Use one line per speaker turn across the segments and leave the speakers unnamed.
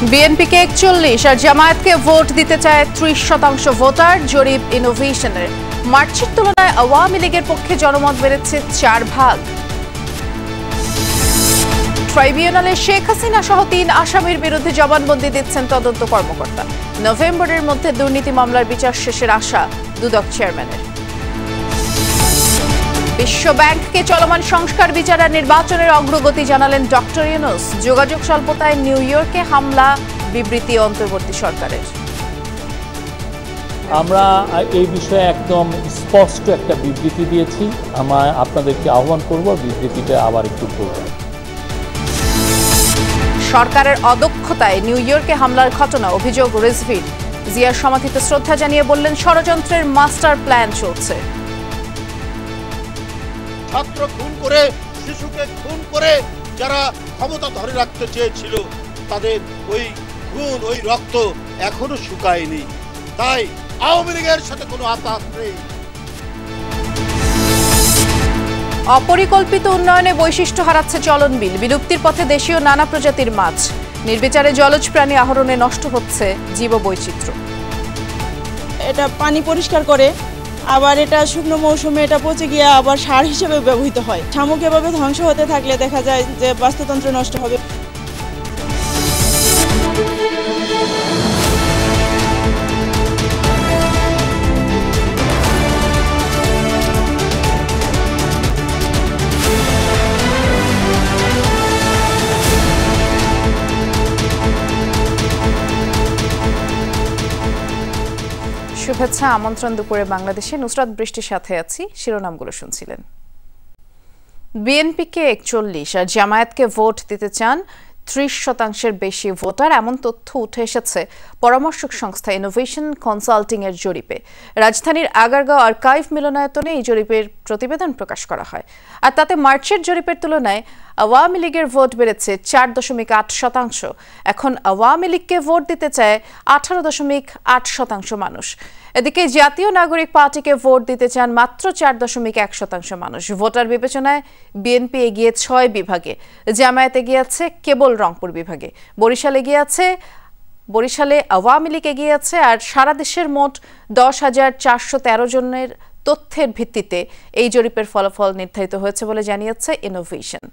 বিএনপিকে 41 আর জামায়াতকে ভোট দিতে চায় 30% ভোটার, জরিপ ইনোভেশনের। মার্চের তুলনায় আওয়ামী লীগের পক্ষে জনমত বেড়েছে 4 ভাগ। ট্রাইব্যুনালে শেখ হাসিনা সহ 3 আসামির বিরুদ্ধে জবানবন্দি দিচ্ছেন তদন্ত কর্মকর্তা। নভেম্বরের মধ্যে দুর্নীতি মামলার বিচার শেষের আশা দুদক চেয়ারম্যানের। বিশ্ব ব্যাংককে চলমান সংস্কার বিচার আর নির্বাচনের অগ্রগতি জানালেন ডক্টর ইউনূস। যোগাযোগ স্বল্পতায় নিউ ইয়র্কে হামলা, বিবৃতি অন্তর্বর্তী সরকারের।
আমরা এই বিষয়ে একদম স্পষ্ট একটা বিবৃতি দিয়েছি। আপনাদেরকে আহ্বান করব বিবৃতিটা আবার একটু পড়বেন।
সরকারের অদক্ষতায় নিউ ইয়র্কে হামলার ঘটনা, অভিযোগ রিজভির। জিয়ার সমাধিতে শ্রদ্ধা জানিয়ে বললেন, ষড়যন্ত্রের মাস্টার প্ল্যান চলছে।
ছাত্র খুন করে, শিশুকে খুন করে যারা ক্ষমতা ধরে রাখতে চেয়েছিল, তাদের ওই খুন, ওই রক্ত এখনো শুকায়নি। তাই আওয়ামী লীগের সাথে কোনো আতাত নেই।
অপরিকল্পিত উন্নয়নে বৈশিষ্ট্য হারাচ্ছে চলন বিল। বিলুপ্তির পথে দেশীয় নানা প্রজাতির মাছ। নির্বিচারে জলজ প্রাণী আহরণে নষ্ট হচ্ছে জীববৈচিত্র্য।
এটা পানি পরিষ্কার করে, আবার এটা শুকনো মৌসুমে এটা পচে গিয়ে আবার সার হিসেবে ব্যবহৃত হয়। শামুক এভাবে ধ্বংস হতে থাকলে দেখা যায় যে বাস্তুতন্ত্র নষ্ট হবে।
শুভেচ্ছা, আমন্ত্রণ দুপুরে বাংলাদেশে। নুসরাত বৃষ্টির সাথে আছি। শিরোনামগুলো শুনছিলেন। বিএনপিকে 41 আর জামায়াতকে ভোট দিতে চান 30% বেশি ভোটার, এমন তথ্য উঠে এসেছে পরামর্শক সংস্থা ইনোভেশন কনসাল্টিং এর জরিপে। রাজধানীর আগারগাঁও আর্কাইভ মিলনায়তনে এই জরিপের প্রতিবেদন প্রকাশ করা হয়। আর তাতে মার্চের জরিপের তুলনায় আওয়ামী লীগের ভোট বেড়েছে 4.8%। এখন আওয়ামী লীগকে ভোট দিতে চায় 18.8% মানুষ। এদিকে জাতীয় নাগরিক পার্টিকে ভোট দিতে চান মাত্র 4.1% মানুষ। ভোটার বিবেচনায় বিএনপি এগিয়ে 6 বিভাগে, জামায়াত এগিয়ে আছে কেবল রংপুর বিভাগে, বরিশালে আওয়ামী লীগ এগিয়ে আছে। আর সারা দেশের মোট 10,413 জনের তথ্যের ভিত্তিতে এই জরিপের ফলাফল নির্ধারিত হয়েছে বলে জানিয়েছে ইনোভেশন।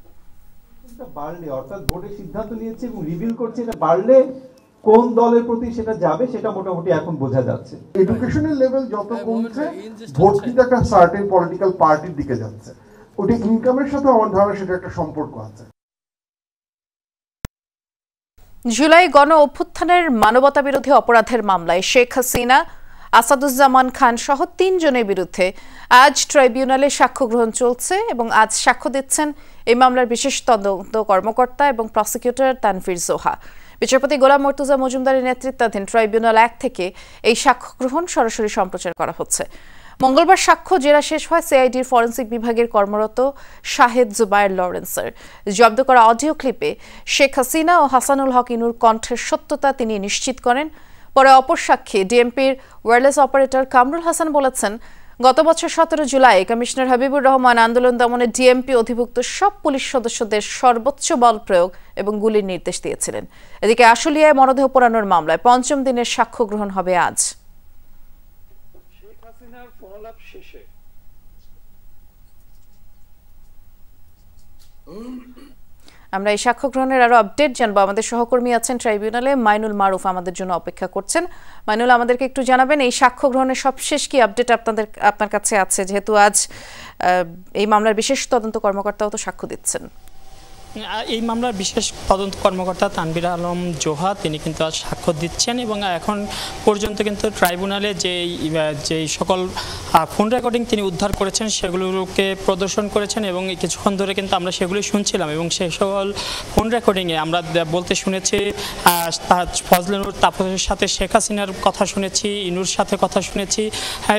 বাড়লে, অর্থাৎ ভোটের সিদ্ধান্ত নিয়েছে এবং রিভিল করছে, এটা বাড়লে কোন দলের প্রতি সেটা যাবে সেটা মোটামুটি এখন বোঝা যাচ্ছে।
এডুকেশনের লেভেল যত কমছে, ভোট কিন্তু একটা সার্টেন পলিটিক্যাল পার্টির দিকে যাচ্ছে। ওটা ইনকামের সাথে আমার ধারণা সেটা একটা সম্পর্ক আছে।
জুলাই গণ অভ্যুত্থানের মানবতা বিরোধী অপরাধের মামলায় শেখ হাসিনা, আসাদুজ্জামান খান সহ 3 জনের বিরুদ্ধে আজ ট্রাইব্যুনালে সাক্ষ্য গ্রহণ চলছে এবং আজ সাক্ষ্য দিচ্ছেন এই মামলার বিশেষ তদন্ত কর্মকর্তা এবং প্রসিকিউটর তানভীর জোহা। বিচারপতি গোলাম মর্তুজা মজুমদারের নেতৃত্বাধীন ট্রাইব্যুনাল 1 থেকে এই সাক্ষ্য গ্রহণ সরাসরি সম্প্রচার করা হচ্ছে। মঙ্গলবার সাক্ষ্য জেরা শেষ হয় সিআইডির ফরেন্সিক বিভাগের কর্মরত শাহেদ জুবায়ের লরেন্সের। জব্দ করা অডিও ক্লিপে শেখ হাসিনা ও হাসানুল হক ইনুর কণ্ঠের সত্যতা তিনি নিশ্চিত করেন। পরে অপর সাক্ষী ডিএমপির ওয়্যারলেস অপারেটর কামরুল হাসান বলেছেন, গত বছর 17 জুলাই কমিশনার হাবিবুর রহমান আন্দোলন দমনে ডিএমপি অধিভুক্ত সব পুলিশ সদস্যদের সর্বোচ্চ বল প্রয়োগ এবং গুলির নির্দেশ দিয়েছিলেন। এদিকে আশুলিয়ায় মরদেহ পোড়ানোর মামলায় 5ম দিনের সাক্ষ্য গ্রহণ হবে আজ। আমরা এই সাক্ষ্য গ্রহণের আরো আপডেট জানবো। আমাদের সহকর্মী আছেন ট্রাইব্যুনালে, মাইনুল মারুফ আমাদের জন্য অপেক্ষা করছেন। মাইনুল, আমাদেরকে একটু জানাবেন এই সাক্ষ্য গ্রহণের সবশেষ কি আপডেট আপনার কাছে আছে, যেহেতু আজ এই মামলার বিশেষ তদন্ত কর্মকর্তাও তো সাক্ষ্য দিচ্ছেন।
এই মামলার বিশেষ তদন্ত কর্মকর্তা তানভীর আলম জোহা তিনি কিন্তু আজ সাক্ষ্য দিচ্ছেন এবং এখন পর্যন্ত কিন্তু ট্রাইব্যুনালে যেই সকল ফোন রেকর্ডিং তিনি উদ্ধার করেছেন সেগুলোকে প্রদর্শন করেছেন এবং কিছুক্ষণ ধরে কিন্তু আমরা সেগুলি শুনছিলাম এবং সেই সকল ফোন রেকর্ডিংয়ে আমরা বলতে শুনেছি ফজলুর তাপসের সাথে শেখ হাসিনার কথা শুনেছি, ইনুর সাথে কথা শুনেছি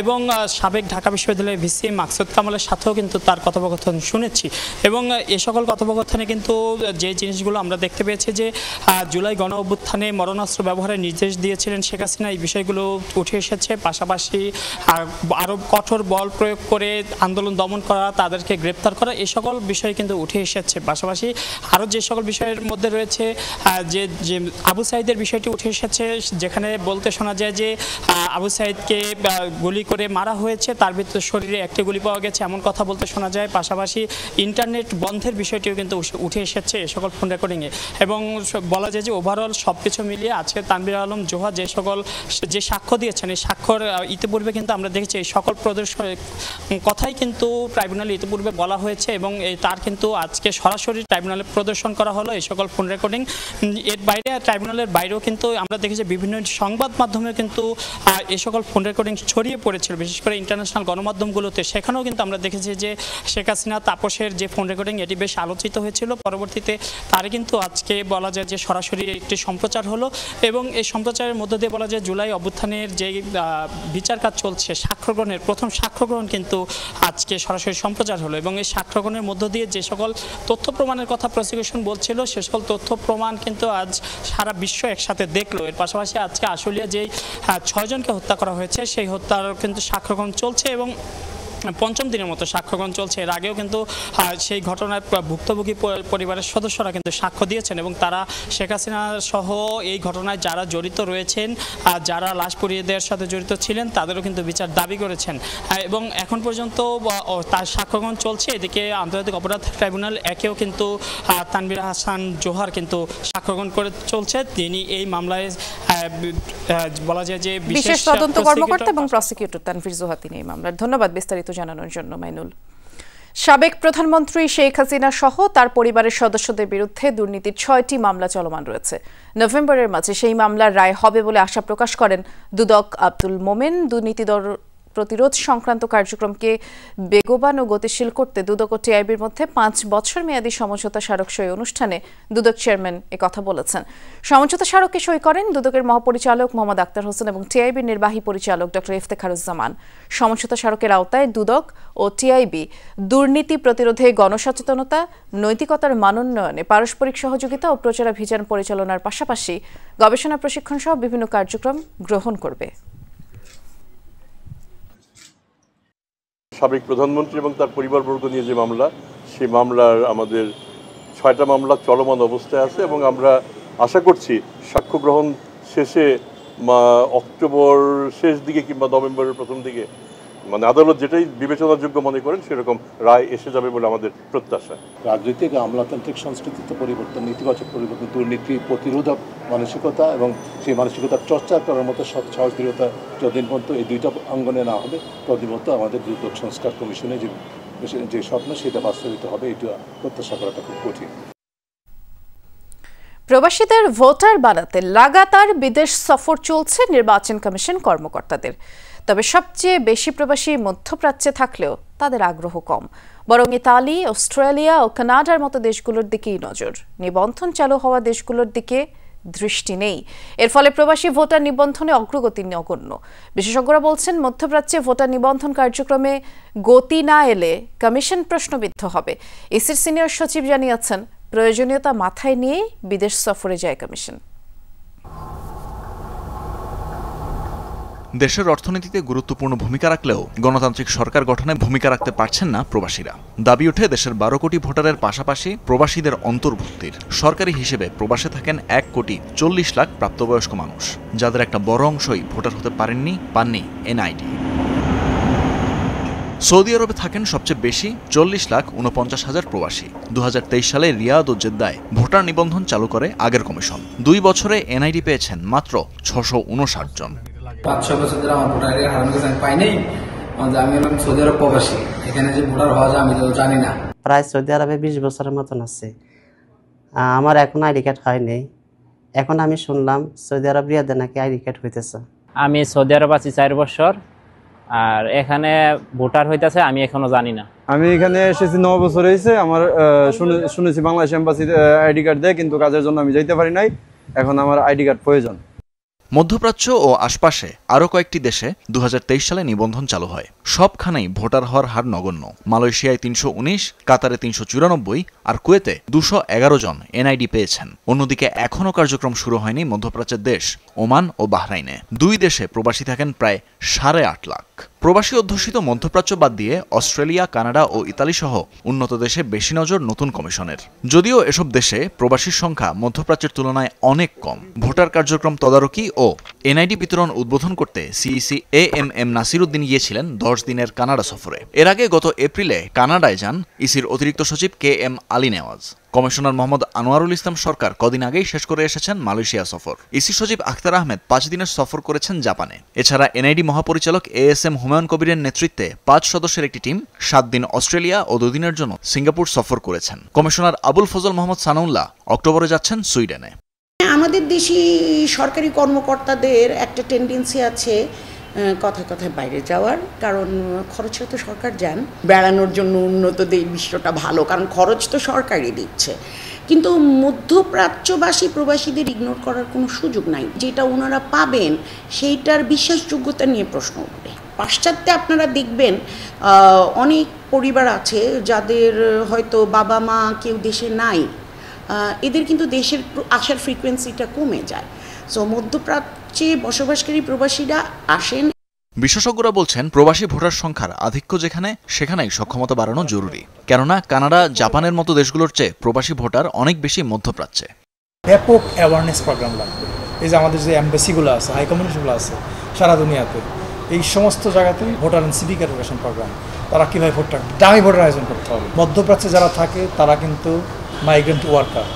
এবং সাবেক ঢাকা বিশ্ববিদ্যালয়ের ভিসি মাকসুদ কামালের সাথেও কিন্তু তার কথোপকথন শুনেছি এবং এ সকল কথোপকথনে কিন্তু কিন্তু যে জিনিসগুলো আমরা দেখতে পেয়েছি যে জুলাই গণ অভ্যুত্থানে মরণাস্ত্র ব্যবহারের নির্দেশ দিয়েছিলেন শেখ হাসিনা, এই বিষয়গুলো উঠে এসেছে। পাশাপাশি আরও কঠোর বল প্রয়োগ করে আন্দোলন দমন করা, তাদেরকে গ্রেপ্তার করা, এই সকল বিষয় কিন্তু উঠে এসেছে। পাশাপাশি আরও যে সকল বিষয়ের মধ্যে রয়েছে যে আবু সাঈদের বিষয়টি উঠে এসেছে, যেখানে বলতে শোনা যায় যে আবু সাঈদকে গুলি করে মারা হয়েছে, তার ভিতরে শরীরে একটি গুলি পাওয়া গেছে এমন কথা বলতে শোনা যায়। পাশাপাশি ইন্টারনেট বন্ধের বিষয়টিও কিন্তু উঠে এসেছে এই সকল ফোন রেকর্ডিংয়ে। এবং বলা যায় যে ওভারঅল সব কিছু মিলিয়ে আজকে তানভীর আলম জোহা যে সাক্ষ্য দিয়েছেন, এই সাক্ষ্যর ইতিপূর্বে কিন্তু আমরা দেখেছি এই সকল কথাই কিন্তু ট্রাইব্যুনালে ইতিপূর্বে বলা হয়েছে এবং তার কিন্তু আজকে সরাসরি ট্রাইব্যুনালে প্রদর্শন করা হলো এই সকল ফোন রেকর্ডিং। এর বাইরে ট্রাইব্যুনালের বাইরেও কিন্তু আমরা দেখেছি বিভিন্ন সংবাদ মাধ্যমে কিন্তু এই সকল ফোন রেকর্ডিং ছড়িয়ে পড়েছিল, বিশেষ করে ইন্টারন্যাশনাল গণমাধ্যমগুলোতে। সেখানেও কিন্তু আমরা দেখেছি যে শেখ হাসিনা তাপসের যে ফোন রেকর্ডিং, এটি বেশ আলোচিত হয়েছিল। পরবর্তীতে তারই কিন্তু আজকে বলা যায় যে সরাসরি একটি সম্প্রচার হলো এবং এই সম্প্রচারের মধ্য দিয়ে বলা যায় জুলাই অভ্যুত্থানের যে বিচার কাজ চলছে, সাক্ষ্য গ্রহণের প্রথম সাক্ষ্য গ্রহণ কিন্তু আজকে সরাসরি সম্প্রচার হলো এবং এই সাক্ষ্য গ্রহণের মধ্য দিয়ে যে সকল তথ্য প্রমাণের কথা প্রসিকিউশন বলছিল, সে সকল তথ্য প্রমাণ কিন্তু আজ সারা বিশ্ব একসাথে দেখলো। এর পাশাপাশি আজকে আশুলিয়া যেই 6 জনকে হত্যা করা হয়েছে, সেই হত্যার কিন্তু সাক্ষ্য গ্রহণ চলছে এবং পঞ্চম দিনের মতো সাক্ষ্যগ্রহণ চলছে। এর আগেও কিন্তু সেই ঘটনায় ভুক্তভোগী পরিবারের সদস্যরা কিন্তু সাক্ষ্য দিয়েছেন এবং তারা শেখ হাসিনা সহ এই ঘটনায় যারা জড়িত রয়েছেন, যারা লাশ পুড়িয়ে দেওয়ার সাথে জড়িত ছিলেন, তাদেরও কিন্তু বিচার দাবি করেছেন এবং এখন পর্যন্ত তার সাক্ষ্যগ্রহণ চলছে। এদিকে আন্তর্জাতিক অপরাধ ট্রাইব্যুনাল একেও কিন্তু তানভীর হাসান জোহার কিন্তু সাক্ষ্যগ্রহণ করে চলছে। তিনি এই মামলায় বলা যায় যে
বিশেষ তদন্ত কর্মকর্তা এবং প্রসিকিউটর তানভীর জোহা তিনি এই মামলার। ধন্যবাদ বিস্তারিত জানানোর জন্য মাইনুল। সাবেক প্রধানমন্ত্রী শেখ হাসিনা সহ তার পরিবারের সদস্যদের বিরুদ্ধে দুর্নীতির 6টি মামলা চলমান রয়েছে। নভেম্বরের মাঝে সেই মামলার রায় হবে বলে আশা প্রকাশ করেন দুদক আব্দুল মোমেন। দুর্নীতি প্রতিরোধ সংক্রান্ত কার্যক্রমকে বেগবান ও গতিশীল করতে দুদক ও টিআইবির মধ্যে 5 বছর মেয়াদী সমঝোতা স্মারক সই অনুষ্ঠানে দুদক চেয়ারম্যান একথা বলেছেন। সমঝোতা স্মারকে সই করেন দুদকের মহাপরিচালক মোহাম্মদ আক্তার হোসেন এবং টিআইবির নির্বাহী পরিচালক ডক্টর ইফতেখারুজ্জামান। সমঝোতা স্মারকের আওতায় দুদক ও টিআইবি দুর্নীতি প্রতিরোধে গণসচেতনতা, নৈতিকতার মানোন্নয়নে পারস্পরিক সহযোগিতা ও প্রচারাভিযান পরিচালনার পাশাপাশি গবেষণা প্রশিক্ষণ সহ বিভিন্ন কার্যক্রম গ্রহণ করবে।
সাবেক প্রধানমন্ত্রী এবং তার পরিবারবর্গ নিয়ে যে মামলা, সেই মামলার আমাদের 6টা মামলা চলমান অবস্থায় আছে এবং আমরা আশা করছি সাক্ষ্য গ্রহণ শেষে অক্টোবর শেষ দিকে কিংবা নভেম্বরের প্রথম দিকে মানে আদালত যেটাই বিবেচনাযোগ্য মনে করেন সেরকম রায় এসে যাবে বলে আমাদের প্রত্যাশা।
রাজনৈতিক আমলাতান্ত্রিক সংস্কৃতিতে পরিবর্তন, নেতিবাচক পরিবর্তন, দুর্নীতি প্রতিরোধক মানসিকতা এবং সেই মানসিকতার চর্চা করার মতো সহজ দৃঢ়তা যতদিন পর্যন্ত এই দুইটা অঙ্গনে না হবে ততদিন পর্যন্ত আমাদের দুদক সংস্কার কমিশনে যে স্বপ্ন সেটা বাস্তবিত হবে, এটা প্রত্যাশা করাটা খুব কঠিন।
প্রবাসীদের ভোটার বানাতে লাগাতার বিদেশ সফর চলছে নির্বাচন কমিশন কর্মকর্তাদের। তবে সবচেয়ে বেশি প্রবাসী মধ্যপ্রাচ্যে থাকলেও তাদের আগ্রহ কম, বরং ইতালি, অস্ট্রেলিয়া ও কানাডার মতো দেশগুলোর দিকেই নজর। নিবন্ধন চালু হওয়া দেশগুলোর দিকে দৃষ্টি নেই। এর ফলে প্রবাসী ভোটার নিবন্ধনে অগ্রগতি নগণ্য। বিশেষজ্ঞরা বলছেন মধ্যপ্রাচ্যে ভোটার নিবন্ধন কার্যক্রমে গতি না এলে কমিশন প্রশ্নবিদ্ধ হবে। ইসির সিনিয়র সচিব জানিয়েছেন প্রয়োজনীয়তা মাথায় নিয়ে বিদেশ সফরে যায় কমিশন।
দেশের অর্থনীতিতে গুরুত্বপূর্ণ ভূমিকা রাখলেও গণতান্ত্রিক সরকার গঠনে ভূমিকা রাখতে পারছেন না প্রবাসীরা। দাবি ওঠে দেশের 12 কোটি ভোটারের পাশাপাশি প্রবাসীদের অন্তর্ভুক্তির। সরকারি হিসেবে প্রবাসে থাকেন 1 কোটি 40 লাখ প্রাপ্তবয়স্ক মানুষ, যাদের একটা বড় অংশই ভোটার হতে পাননি এনআইডি। সৌদি আরবে থাকেন সবচেয়ে বেশি 40,49,000 প্রবাসী। 2023 সালে রিয়াদ ও জেদ্দায় ভোটার নিবন্ধন চালু করে আগের কমিশন। 2 বছরে এনআইডি পেয়েছেন মাত্র 659 জন।
5-6 বছর ধরে আমার ভোটার আইডি হারানোর কাছে আমি পাইনি। আমি হলাম সৌদি আরব প্রবাসী, এখানে যে ভোটার হওয়া যায় আমি তো জানি না।
প্রায় সৌদি আরবে 20 বছরের মতন আছে। আমার এখন আইডি কার্ড হয়নি। এখন আমি শুনলাম সৌদি আরব রিয়াদে নাকি আইডি কার্ড হইতেছে।
আমি সৌদি আরব আছি 4 বছর, আর এখানে ভোটার হইতেছে আমি এখনো জানি না।
আমি এখানে এসেছি 9 বছর হয়েছে। আমার শুনেছি বাংলাদেশ এম্বাসিতে আইডি কার্ড দেয়, কিন্তু কাজের জন্য আমি যাইতে পারি নাই। এখন আমার আইডি কার্ড প্রয়োজন।
মধ্যপ্রাচ্য ও আশপাশে আরও কয়েকটি দেশে 2023 সালে নিবন্ধন চালু হয়। সবখানেই ভোটার হওয়ার হার নগণ্য। মালয়েশিয়ায় 319, কাতারে 394 আর কুয়েতে 211 জন এনআইডি পেয়েছেন। অন্যদিকে এখনও কার্যক্রম শুরু হয়নি মধ্যপ্রাচ্যের দেশ ওমান ও বাহরাইনে। দুই দেশে প্রবাসী থাকেন প্রায় 8.5 লাখ। প্রবাসী অধ্যুষিত মধ্যপ্রাচ্য বাদ দিয়ে অস্ট্রেলিয়া, কানাডা ও ইতালি সহ উন্নত দেশে বেশি নজর নতুন কমিশনের। যদিও এসব দেশে প্রবাসীর সংখ্যা মধ্যপ্রাচ্যের তুলনায় অনেক কম। ভোটার কার্যক্রম তদারকি ও এনআইডি বিতরণ উদ্বোধন করতে সিইসি এএমএম নাসির উদ্দিন গিয়েছিলেন 10 দিনের কানাডা সফরে। এর আগে গত এপ্রিলে কানাডায় যান ইসির অতিরিক্ত সচিব KM আলী নেওয়াজ। কমিশনার মোহাম্মদ আনোয়ারুল ইসলাম সরকার কদিন আগেই শেষ করে এসেছেন মালয়েশিয়া সফর। ইসি সচিব আখতার আহমেদ 5 দিনের সফর করেছেন জাপানে। এছাড়া এনআইডি মহাপরিচালক ASM হুমায়ুন কবিরের নেতৃত্বে 5 সদস্যের একটি টিম 7 দিন অস্ট্রেলিয়া ও 2 দিনের জন্য সিঙ্গাপুর সফর করেছেন। কমিশনার আবুল ফজল মোহাম্মদ সানাউল্লাহ অক্টোবরে যাচ্ছেন সুইডেনে।
আমাদের দেশি সরকারি কর্মকর্তাদের একটা টেন্ডেন্সি আছে কথায় কথায় বাইরে যাওয়ার, কারণ খরচে তো সরকার যান, বেড়ানোর জন্য উন্নত বিশ্বটা ভালো, কারণ খরচ তো সরকারই দিচ্ছে। কিন্তু মধ্যপ্রাচ্যবাসী প্রবাসীদের ইগনোর করার কোনো সুযোগ নাই। যেটা ওনারা পাবেন সেইটার বিশ্বাসযোগ্যতা নিয়ে প্রশ্ন উঠবে। পাশ্চাত্যে আপনারা দেখবেন অনেক পরিবার আছে যাদের হয়তো বাবা মা কেউ দেশে নাই, এদের কিন্তু দেশের আসার ফ্রিকোয়েন্সিটা কমে যায়। সো মধ্যপ্রাচ্যে বসবাসকারী প্রবাসীরা আসেন।
বিশেষজ্ঞরা বলছেন প্রবাসী ভোটার সংখ্যার আধিক্য যেখানে সেখানেই সক্ষমতা বাড়ানো জরুরি। কেননা কানাডা, জাপানের মতো দেশগুলোর চেয়ে প্রবাসী ভোটার অনেক বেশি মধ্যপ্রাচ্যে।
ব্যাপক অ্যাওয়ারনেস প্রোগ্রাম লাগবে। এই যে আমাদের যে এমবাসিগুলো আছে, হাই কমিশনগুলো আছে সারা দুনিয়াতে, এই সমস্ত জায়গাতে voter and civic education programme, তারা কীভাবে ভোটার দামি ভোটার আয়োজন করতে হবে। মধ্যপ্রাচ্যে যারা থাকে তারা কিন্তু মাইগ্রেন্ট ওয়ার্কার,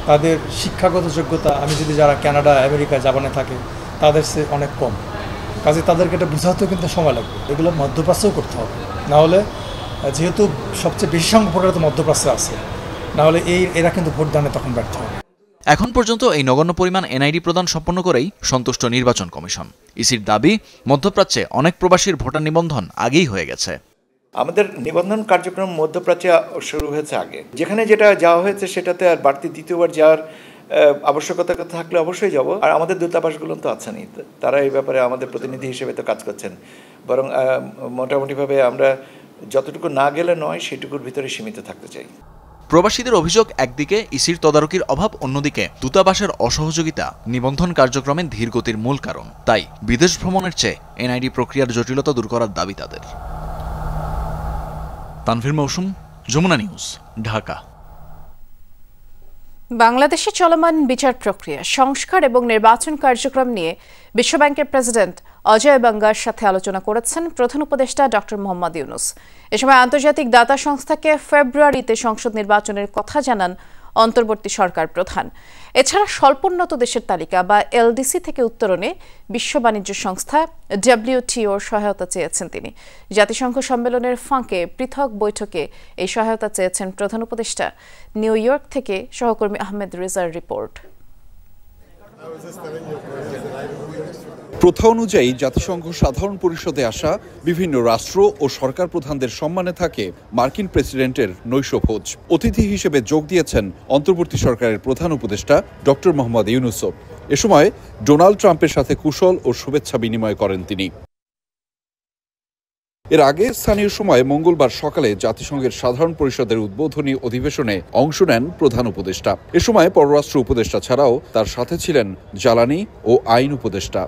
তাদের শিক্ষাগত যোগ্যতা আমি যদি যারা কানাডা, আমেরিকা, জাপানে থাকে তাদের সে অনেক কম, কাজে তাদেরকে এটা বোঝাতেও কিন্তু সময় লাগবে। এগুলো মধ্যপ্রাচ্যেও করতে হবে, নাহলে যেহেতু সবচেয়ে বেশি সংখ্যক ভোটার তো মধ্যপ্রাচ্যে আছে, নাহলে এরা কিন্তু ভোটদানে তখন ব্যর্থ হবে।
এখন পর্যন্ত এই নগণ্য পরিমাণ এনআইডি প্রদান সম্পন্ন করেই সন্তুষ্ট নির্বাচন কমিশন। ইসির দাবি, মধ্যপ্রাচ্যে অনেক প্রবাসীর ভোটার নিবন্ধন আগেই হয়ে গেছে।
আমাদের নিবন্ধন কার্যক্রম মধ্যপ্রাচ্যে শুরু হয়েছে আগে, যেখানে যেটা যাওয়া হয়েছে সেটাতে আর বাড়তি দ্বিতীয়বার যাওয়ার আবশ্যকতা থাকলে অবশ্যই যাব। আর আমাদের দূতাবাসগুলো তো আছেনই, তারা এই ব্যাপারে আমাদের প্রতিনিধি হিসেবে তো কাজ করছেন। বরং মোটামুটিভাবে আমরা যতটুকু না গেলে নয় সেটুকুর ভিতরে সীমিত থাকতে চাই।
প্রবাসীদের অভিযোগ, একদিকে ইসির তদারকির অভাব, অন্যদিকে দূতাবাসের অসহযোগিতা নিবন্ধন কার্যক্রমে ধীরগতির মূল কারণ। তাই বিদেশ ভ্রমণের চেয়ে এনআইডি প্রক্রিয়ার জটিলতা দূর করার দাবি তাদের। তানভীর মৌসুম, যমুনা নিউজ, ঢাকা।
বাংলাদেশে চলমান বিচার প্রক্রিয়া, সংস্কার এবং নির্বাচন কার্যক্রম নিয়ে বিশ্বব্যাংকের প্রেসিডেন্ট অজয় বাঙ্গার সাথে আলোচনা করেছেন প্রধান উপদেষ্টা ডক্টর মোহাম্মদ ইউনূস। এ সময় আন্তর্জাতিক দাতা সংস্থাকে ফেব্রুয়ারিতে সংসদ নির্বাচনের কথা জানান অন্তর্বর্তী সরকার প্রধান। এছাড়া স্বল্পোন্নত দেশের তালিকা বা এলডিসি থেকে উত্তরণে বিশ্ব বাণিজ্য সংস্থা WTOর সহায়তা চেয়েছেন তিনি। জাতিসংঘ সম্মেলনের ফাঁকে পৃথক বৈঠকে এই সহায়তা চেয়েছেন প্রধান উপদেষ্টা। নিউ ইয়র্ক থেকে সহকর্মী আহমেদ রেজার রিপোর্ট।
প্রথা অনুযায়ী জাতিসংঘ সাধারণ পরিষদে আসা বিভিন্ন রাষ্ট্র ও সরকার প্রধানদের সম্মানে থাকে মার্কিন প্রেসিডেন্টের নৈশভোজ। অতিথি হিসেবে যোগ দিয়েছেন অন্তর্বর্তী সরকারের প্রধান উপদেষ্টা ডক্টর মোহাম্মদ ইউনূস। এ সময় ডোনাল্ড ট্রাম্পের সাথে কুশল ও শুভেচ্ছা বিনিময় করেন তিনি। এর আগে স্থানীয় সময় মঙ্গলবার সকালে জাতিসংঘের সাধারণ পরিষদের উদ্বোধনী অধিবেশনে অংশ নেন প্রধান উপদেষ্টা। এ সময় পররাষ্ট্র উপদেষ্টা ছাড়াও তার সাথে ছিলেন জ্বালানি ও আইন উপদেষ্টা।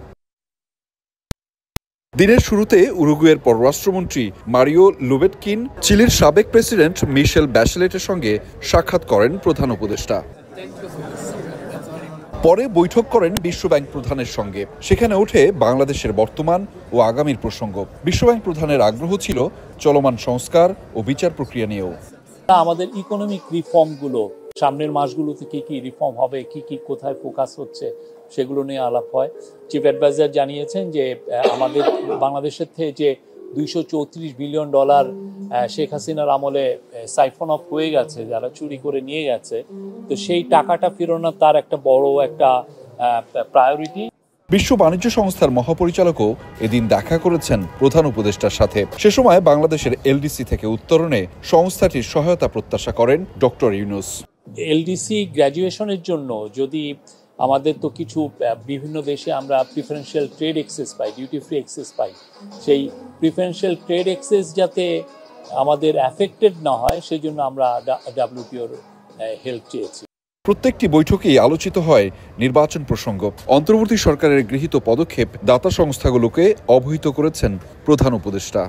দিনের শুরুতে উরুগুয়ের পররাষ্ট্রমন্ত্রী মারিও লুবেটকিন চিলির সাবেক প্রেসিডেন্ট মিশেল ব্যাচেলেটের সঙ্গে সাক্ষাৎ করেন প্রধান উপদেষ্টা। পরে বৈঠক করেন বিশ্বব্যাংক প্রধানের সঙ্গে। সেখানে ওঠে বাংলাদেশের বর্তমান ও আগামীর প্রসঙ্গ। বিশ্বব্যাংক প্রধানের আগ্রহ ছিল চলমান সংস্কার ও বিচার প্রক্রিয়া নিয়েও।
আমাদের ইকোনমিক রিফর্মগুলো সামনের মাসগুলোতে কি কি রিফর্ম হবে, কি কি কোথায় ফোকাস হচ্ছে সেগুলো নিয়ে আলাপ হয়। চিফ অ্যাডভাইজার জানিয়েছেন যে আমাদের বাংলাদেশের থেকে যে $234 বিলিয়ন শেখ হাসিনার আমলে সাইফন অফ হয়ে গেছে, যারা চুরি করে নিয়ে গেছে, তো সেই টাকাটা ফেরানো তার একটা বড় একটা প্রায়োরিটি।
বিশ্ব বাণিজ্য সংস্থার মহাপরিচালকও এদিন দেখা করেছেন প্রধান উপদেষ্টার সাথে। সে সময় বাংলাদেশের এলডিসি থেকে উত্তরণে সংস্থাটির সহায়তা প্রত্যাশা করেন ডক্টর ইউনূস।
এলডিসি গ্র্যাজুয়েশনের জন্য যদি আমাদের তো কিছু বিভিন্ন দেশে আমরা প্রিফারেন্সিয়াল ট্রেড এক্সেস পাই, ডিউটি ফ্রি এক্সেস পাই। সেই প্রিফারেন্সিয়াল ট্রেড এক্সেস যাতে আমাদের অ্যাফেক্টেড না হয় সেই জন্য আমরা WTOর হেল্প চেয়েছি।
প্রত্যেকটি বৈঠকেই আলোচিত হয় নির্বাচন প্রসঙ্গ। অন্তর্বর্তী সরকারের গৃহীত পদক্ষেপ দাতা সংস্থাগুলোকে অবহিত করেছেন প্রধান উপদেষ্টা।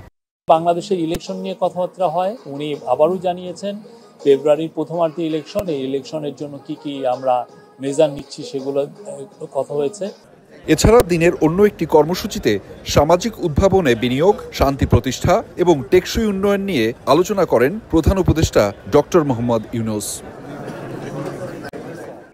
বাংলাদেশের ইলেকশন নিয়ে কথাবার্তা হয়, উনি আবারও জানিয়েছেন ফেব্রুয়ারির প্রথমার্ধে ইলেকশন, এই ইলেকশনের জন্য কি কি আমরা মেজার নিচ্ছি সেগুলো কথা হয়েছে।
এছাড়া দিনের অন্য একটি কর্মসূচিতে সামাজিক উদ্ভাবনে বিনিয়োগ, শান্তি প্রতিষ্ঠা এবং টেকসই উন্নয়ন নিয়ে আলোচনা করেন প্রধান উপদেষ্টা ডক্টর মোহাম্মদ ইউনূস।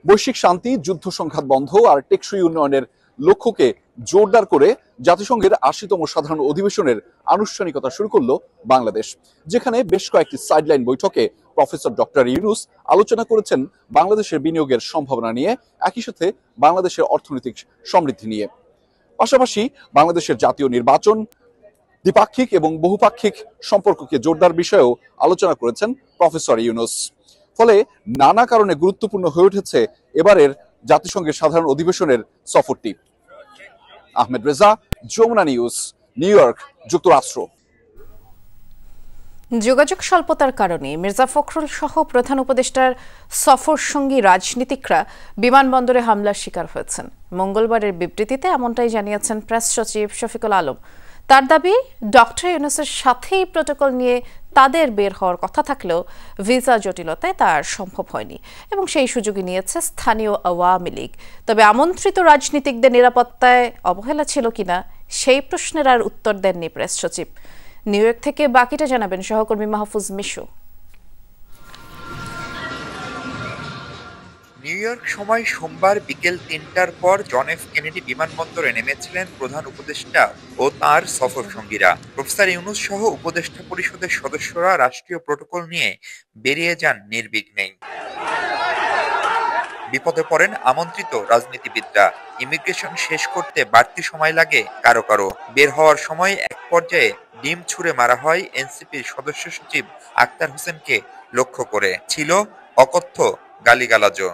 বৈশ্বিক শান্তি, যুদ্ধ সংঘাত বন্ধ আর টেকসই উন্নয়নের লক্ষ্যকে জোরদার করে জাতিসংঘের ৮০তম সাধারণ অধিবেশনের আনুষ্ঠানিকতা শুরু করল বাংলাদেশ, যেখানে বেশ কয়েকটি সাইডলাইন বৈঠকে প্রফেসর ডক্টর ইউনূস আলোচনা করেছেন বাংলাদেশের বিনিয়োগের সম্ভাবনা নিয়ে, একই সাথে বাংলাদেশের অর্থনৈতিক সমৃদ্ধি নিয়ে। পাশাপাশি বাংলাদেশের জাতীয় নির্বাচন, দ্বিপাক্ষিক এবং বহুপাক্ষিক সম্পর্ককে জোরদার বিষয়েও আলোচনা করেছেন প্রফেসর ইউনূস। ফলে নানা কারণে গুরুত্বপূর্ণ হয়ে উঠেছে এবারের জাতিসংঘের সাধারণ অধিবেশনের সফরটি। Ahmed Reza, Jamuna news, New York, যুক্তরাষ্ট্র।
যোগাযোগ স্বল্পতার কারণে মির্জা ফখরুল সহ প্রধান উপদেষ্টার সফর সঙ্গী রাজনীতিকরা বিমানবন্দরে হামলার শিকার হয়েছেন। মঙ্গলবারের বিবৃতিতে এমনটাই জানিয়েছেন প্রেস সচিব শফিকুল আলম। তার দাবি, ডক্টর ইউনূসের সাথেই প্রোটোকল নিয়ে তাদের বের হওয়ার কথা থাকলেও ভিসা জটিলতায় তা আর সম্ভব হয়নি এবং সেই সুযোগই নিয়েছে স্থানীয় আওয়ামী লীগ। তবে আমন্ত্রিত রাজনীতিকদের নিরাপত্তায় অবহেলা ছিল কিনা সেই প্রশ্নের আর উত্তর দেননি প্রেস সচিব। নিউ ইয়র্ক থেকে বাকিটা জানাবেন সহকর্মী মাহফুজ মিশু।
নিউ ইয়র্ক সময় সোমবার বিকেল ৩টার পর জন এফ কেনেডি বিমানবন্দরে নেমেছিলেন প্রধান উপদেষ্টা ও তার সফর সঙ্গীরা। প্রফেসর ইউনূস সহ উপদেষ্টা পরিষদের সদস্যরা রাষ্ট্রীয় প্রোটোকল নিয়ে বেরিয়ে যান নির্বিঘ্নেই। বিপদে পড়েন আমন্ত্রিত রাজনীতিবিদরা। ইমিগ্রেশন শেষ করতে বাড়তি সময় লাগে কারো কারো। বের হওয়ার সময় এক পর্যায়ে ডিম ছুঁড়ে মারা হয় এনসিপির সদস্য সচিব আক্তার হোসেনকে লক্ষ্য করে। ছিল অকথ্য গালিগালাজও।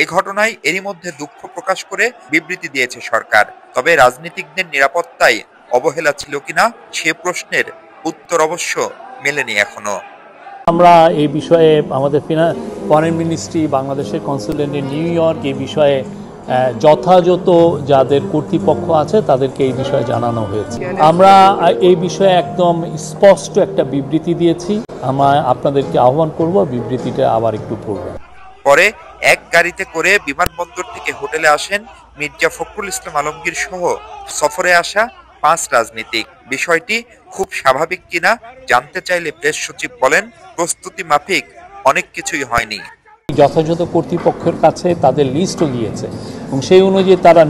এই ঘটনায় এরই মধ্যে দুঃখ প্রকাশ করে বিবৃতি দিয়েছে সরকার। তবে রাজনীতিকদের নিরাপত্তায় অবহেলা ছিল কিনা সে প্রশ্নের উত্তর অবশ্য মেলেনি এখনো।
আমরা এই বিষয়ে আমাদের ফরেন মিনিস্ট্রি, বাংলাদেশের কনসুলেট ইন নিউ ইয়র্ক এই বিষয়ে যথাযথ যাদের কর্তৃপক্ষ আছে তাদেরকে এই বিষয়ে জানানো হয়েছে। আমরা এই বিষয়ে একদম স্পষ্ট একটা বিবৃতি দিয়েছি। আমরা আপনাদেরকে আহ্বান করব বিবৃতিটা আবার একটু পড়ব।
পরে এক গাড়িতে করে বিমানবন্দর থেকে হোটেলে আসেন মির্জা ফখরুল ইসলাম আলমগীর সহ সফরে আসা 5 রাজনীতিক। বিষয়টি খুব স্বাভাবিক কিনা জানতে চাইলে প্রেস সচিব বলেন, প্রস্তুতি মাফিক অনেক কিছুই হয়নি।
যথাযথ কর্তৃপক্ষের কাছে তাদের লিস্টও গিয়েছে এবং সেই অনুযায়ী তারা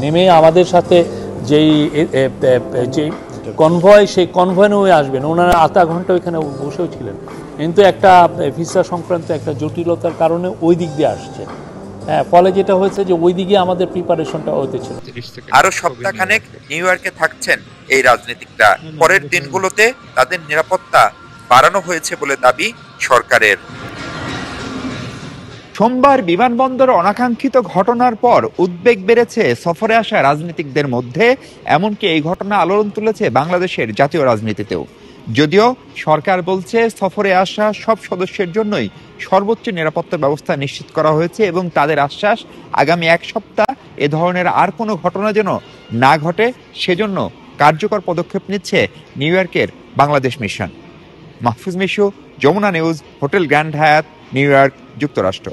নেমে আমাদের সাথে যেই কনভয়, সেই কনভয় নিয়ে আসবেন। ওনারা আধা ঘন্টা ওইখানে বসেও ছিলেন, কিন্তু একটা ভিসা সংক্রান্ত একটা জটিলতার কারণে ওই দিক দিয়ে আসছে। ফলে যেটা হয়েছে যে ওই দিকে আমাদের প্রিপারেশনটা হতেছিল।
আরো সপ্তাহখানেক নিউ ইয়র্কে থাকছেন এই রাজনীতিকরা। পরের দিনগুলোতে তাদের নিরাপত্তা বাড়ানো হয়েছে বলে দাবি সরকারের। সোমবার বিমানবন্দর অনাকাঙ্ক্ষিত ঘটনার পর উদ্বেগ বেড়েছে সফরে আসা রাজনীতিকদের মধ্যে। এমনকি এই ঘটনা আলোড়ন তুলেছে বাংলাদেশের জাতীয় রাজনীতিতেও। যদিও সরকার বলছে সফরে আসা সব সদস্যের জন্যই সর্বোচ্চ নিরাপত্তা ব্যবস্থা নিশ্চিত করা হয়েছে এবং তাদের আশ্বাস, আগামী 1 সপ্তাহ এ ধরনের আর কোনো ঘটনা যেন না ঘটে সেজন্য কার্যকর পদক্ষেপ নিচ্ছে নিউ ইয়র্কের Bangladesh mission. Mahfuz Mishu, Jamuna news, hotel grand Hyatt, New York, যুক্তরাষ্ট্র।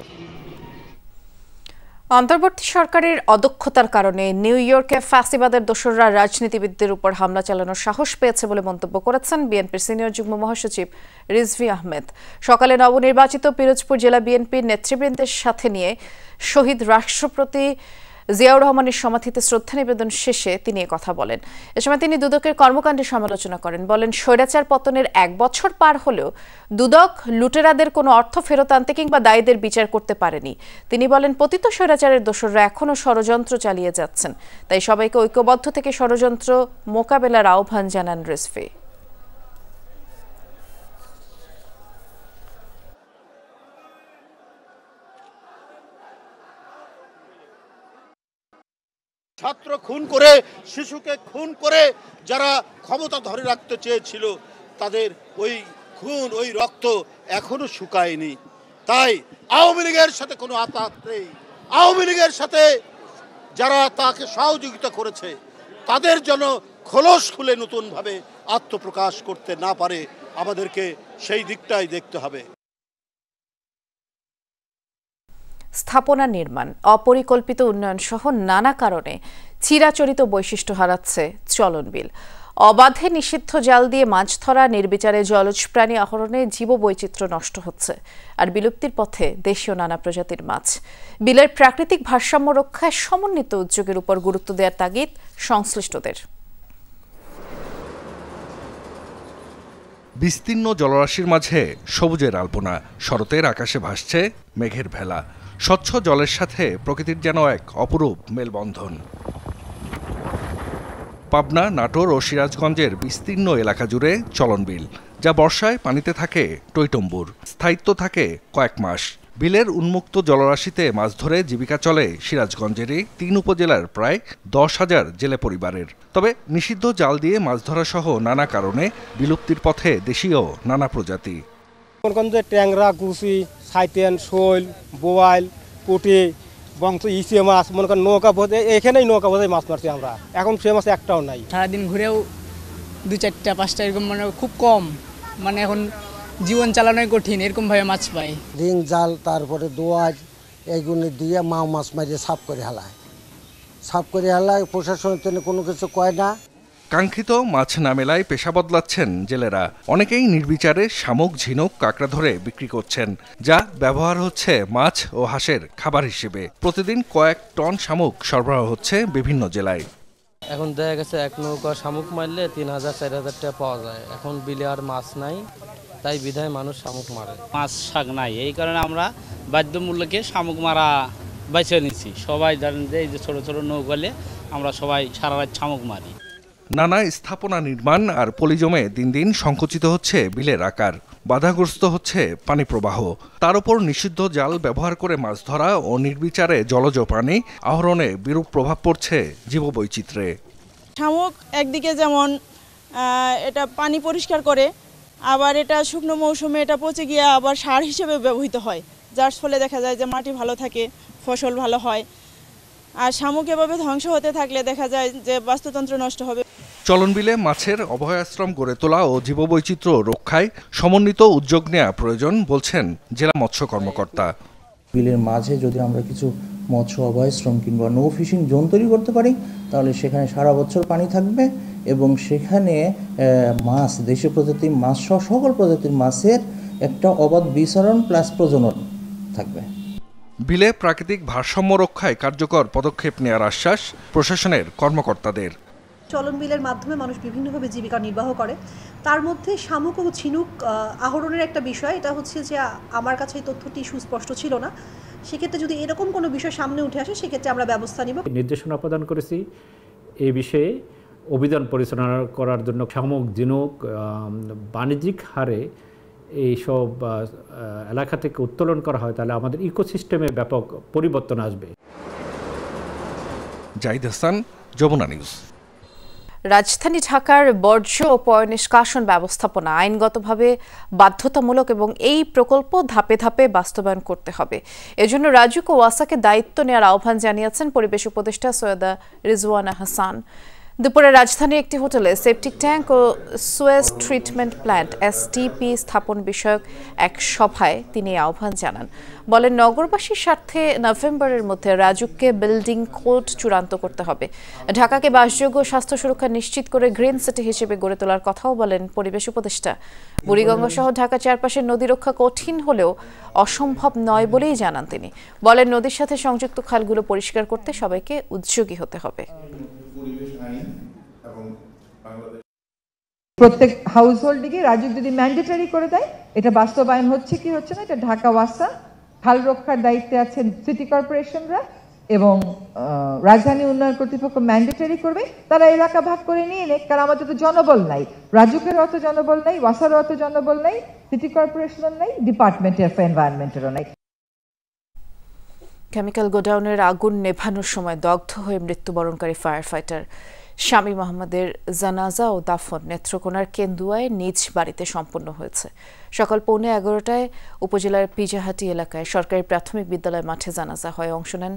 অন্তর্বর্তী সরকারের অদক্ষতার কারণে নিউ ইয়র্কে ফ্যাসিবাদের দোসররা রাজনীতিবিদদের উপর হামলা চালানোর সাহস পেয়েছে বলে মন্তব্য করেছেন বিএনপির সিনিয়র যুগ্ম মহাসচিব রিজভী আহমেদ। সকালে নবনির্বাচিত পিরোজপুর জেলা বিএনপির নেতৃবৃন্দের সাথে নিয়ে শহীদ রাষ্ট্রপতি জিয়াউর রহমানের সমাধিতে শ্রদ্ধা নিবেদন শেষে তিনি কথা বলেন। এ সময় তিনি দুদকের কর্মকাণ্ডের সমালোচনা করেন। বলেন, স্বৈরাচার পতনের 1 বছর পার হলেও দুদক লুটেরাদের কোনো অর্থ ফেরত আনতে কিংবা দায়ীদের বিচার করতে পারেনি। তিনি বলেন, পতিত স্বৈরাচারের দোসররা এখনও ষড়যন্ত্র চালিয়ে যাচ্ছেন, তাই সবাইকে ঐক্যবদ্ধ থেকে ষড়যন্ত্র মোকাবেলার আহ্বান জানান রিজভী।
ছাত্র খুন করে, শিশুকে খুন করে যারা ক্ষমতা ধরে রাখতে চেয়েছিল, তাদের ওই খুন, ওই রক্ত এখনো শুকায়নি। তাই আওয়ামী লীগের সাথে কোনো আতাত নেই। আওয়ামী লীগের সাথে যারা তাকে সহযোগিতা করেছে তাদের জন্য খোলস খুলে নতুনভাবে আত্মপ্রকাশ করতে না পারে, আমাদেরকে সেই দিকটাই দেখতে হবে।
স্থাপনা নির্মাণ, অপরিকল্পিত উন্নয়ন সহ নানা কারণে চিরাচরিত বৈশিষ্ট্য হারাচ্ছে চলন বিল। অবাধে নিষিদ্ধ জাল দিয়ে মাছ ধরা, নির্বিচারে জলজ প্রাণী আহরণে জীববৈচিত্র্য নষ্ট হচ্ছে, আর বিলুপ্তির পথে দেশীয় নানা প্রজাতির মাছ। বিলের প্রাকৃতিক ভারসাম্য রক্ষায় সমন্বিত উদ্যোগের উপর গুরুত্ব দেওয়ার তাগিদ সংশ্লিষ্টদের।
বিস্তীর্ণ জলরাশির মাঝে সবুজের আলপনা, শরতের আকাশে ভাসছে মেঘের ভেলা। স্বচ্ছ জলের সাথে প্রকৃতির যেন এক অপরূপ মেলবন্ধন। পাবনা, নাটোর ও সিরাজগঞ্জের বিস্তীর্ণ এলাকা জুড়ে চলন বিল, যা বর্ষায় পানিতে থাকে টইটম্বুর, স্থায়িত্ব থাকে কয়েক মাস। বিলের উন্মুক্ত জলরাশিতে মাছ ধরে জীবিকা চলে সিরাজগঞ্জেরই ৩ উপজেলার প্রায় ১০,০০০ জেলে পরিবারের। তবে নিষিদ্ধ জাল দিয়ে মাছ ধরা সহ নানা কারণে বিলুপ্তির পথে দেশীয় নানা প্রজাতি।
ট্যাংরা, কুচি, সাইতেন, শোল, বোয়াল, পুঁটি, বংশ ইসে মাছ, মনে করেন নৌকা বোধে, এখানেই নৌকা বোধে মাছ মারছি আমরা। এখন সে মাছ একটাও নাই।
সারাদিন ঘুরেও ২-৪টা ৫টা এরকম, মানে খুব কম, মানে এখন জীবন চালানোই কঠিন, এরকম ভাবে মাছ পাই।
রিং জাল, তারপরে দোয়াজ, এইগুলো দিয়ে মাও মাছ মারিয়ে সাফ করে হেলায়। প্রশাসনের জন্য কোনো কিছু কয় না।
কাঙ্ক্ষিত মাছ না মেলায় পেশা বদলাচ্ছেন জেলেরা। অনেকেই নির্বিচারে শামুক, ঝিনুক, কাঁকড়া ধরে বিক্রি করছেন, যা ব্যবহার হচ্ছে মাছ ও হাঁসের খাবার হিসেবে। প্রতিদিন কয়েক টন শামুক সরবরাহ হচ্ছে বিভিন্ন জেলায়।
এখন দেখা গেছে এক নৌকা শামুক মারলে ৩,০০০-৪,০০০ টাকা পাওয়া যায়। এখন বিলে আর মাছ নাই, তাই বিধায় মানুষ শামুক মারে।
মাছ শাক নাই, এই কারণে আমরা বাধ্যমূল্যকে শামুক মারা বেছে নিচ্ছি। সবাই জানেন যে এই যে ছোট ছোট নৌকালে আমরা সবাই সারা রাত শামুক মারি।
নানা স্থাপনা নির্মাণ আর পলি জমে দিন দিন সংকুচিত হচ্ছে বিলের আকার, বাধাগ্রস্ত হচ্ছে পানি প্রবাহ। তার উপর নিষিদ্ধ জাল ব্যবহার করে মাছ ধরা ও নির্বিচারে জলজ প্রাণী আহরণে বিরূপ প্রভাব পড়ছে জীববৈচিত্র্যে।
শামুক একদিকে যেমন এটা পানি পরিষ্কার করে, আবার এটা শুকনো মৌসুমে এটা পচে গিয়ে আবার সার হিসেবে ব্যবহৃত হয়, যার ফলে দেখা যায় যে মাটি ভালো থাকে, ফসল ভালো হয়। আর শামুক এভাবে ধ্বংস হতে থাকলে দেখা যায় যে বাস্তুতন্ত্র নষ্ট হবে।
চলন বিলে মাছের অভয়াশ্রম গড়ে তোলা ও জীববৈচিত্র্য রক্ষায় সমন্বিত উদ্যোগ নেওয়া প্রয়োজন বলছেন জেলা মৎস্য কর্মকর্তা।
বিলের মাঝে যদি আমরা কিছু মৎস্য অভয়াশ্রম কিংবা নো ফিশিং জোন তৈরি করতে পারি, তাহলে সেখানে সারা বছর পানি থাকবে এবং সেখানে মাছ, দেশীয় প্রজাতির মাছ সহ সকল প্রজাতির মাছের একটা অবাধ বিচরণ প্লাস প্রজনন থাকবে।
বিলে প্রাকৃতিক ভারসাম্য রক্ষায় কার্যকর পদক্ষেপ নেওয়ার আশ্বাস প্রশাসনের কর্মকর্তাদের।
চলন বিলের মাধ্যমে মানুষ বিভিন্নভাবে জীবিকা নির্বাহ করে, তার মধ্যে শামুক ও ঝিনুক আহরণের একটা বিষয়। এটা হচ্ছে যে আমার কাছে এই তথ্যটি সুস্পষ্ট ছিল না, সেক্ষেত্রে যদি এরকম কোনো বিষয় সামনে উঠে আসে সেক্ষেত্রে আমরা ব্যবস্থা নিব।
নির্দেশনা প্রদান করেছি এই বিষয়ে অভিযান পরিচালনা করার জন্য। শামুক, ঝিনুক বাণিজ্যিক হারে এইসব এলাকা থেকে উত্তোলন করা হয়, তাহলে আমাদের ইকোসিস্টেমে ব্যাপক পরিবর্তন আসবে।
জাহিদ হাসান, যমুনা নিউজ।
রাজধানী ঢাকার বর্জ্য ও পয় নিষ্কাশন ব্যবস্থাপনা আইনগতভাবে বাধ্যতামূলক এবং এই প্রকল্প ধাপে ধাপে বাস্তবায়ন করতে হবে। এজন্য রাজুক ও ওয়াসাকে দায়িত্ব নেওয়ার আহ্বান জানিয়েছেন পরিবেশ উপদেষ্টা সৈয়দা রিজওয়ানা হাসান। দুপুরে রাজধানীর একটি হোটেলে সেপটিক ট্যাঙ্ক ও সুয়েজ ট্রিটমেন্ট প্ল্যান্ট এসটিপি স্থাপন বিষয়ক এক সভায় তিনি আহ্বান জানান। বলেন, নগরবাসীর স্বার্থে নভেম্বরের মধ্যে রাজুককে বিল্ডিং কোড চূড়ান্ত করতে হবে। ঢাকাকে বাসযোগ্য স্বাস্থ্য সুরক্ষা নিশ্চিত করে গ্রিন সিটি হিসেবে গড়ে তোলার কথাও বলেন পরিবেশ উপদেষ্টা। বুড়িগঙ্গা সহ ঢাকা চারপাশের নদী রক্ষা কঠিন হলেও অসম্ভব নয় বলেই জানান তিনি। বলেন, নদীর সাথে সংযুক্ত খালগুলো পরিষ্কার করতে সবাইকে উদ্যোগী হতে হবে।
প্রত্যেক হাউস হোল্ডিংয়ে রাজুক যদি ম্যান্ডেটরি করে দেয়, এটা বাস্তবায়ন হচ্ছে কি হচ্ছে না, এটা ঢাকা ওয়াসা খাল রক্ষার দায়িত্বে আছেন সিটি কর্পোরেশনরা এবং রাজধানী উন্নয়ন কর্তৃপক্ষ ম্যান্ডেটরি করবে। তারা এলাকা ভাগ করে নিয়ে নেয়, কারণ আমাদের তো জনবল নাই, রাজুকের অত জনবল নাই, ওয়াসার অত জনবল নাই, সিটি কর্পোরেশনের নাই, ডিপার্টমেন্ট অফ এনভায়রনমেন্টেরও নাই।
কেমিক্যাল গোডাউনের আগুন নেভানোর সময় দগ্ধ হয়ে মৃত্যুবরণকারী ফায়ার ফাইটার শামীম আহমদের জানাজা ও দাফন নেত্রকোনার কেন্দুয়ায় নিজ বাড়িতে সম্পন্ন হয়েছে। সকাল 11:15টায় উপজেলার পিজাহাটি এলাকায় সরকারি প্রাথমিক বিদ্যালয় মাঠে জানাজা হয়। অংশ নেন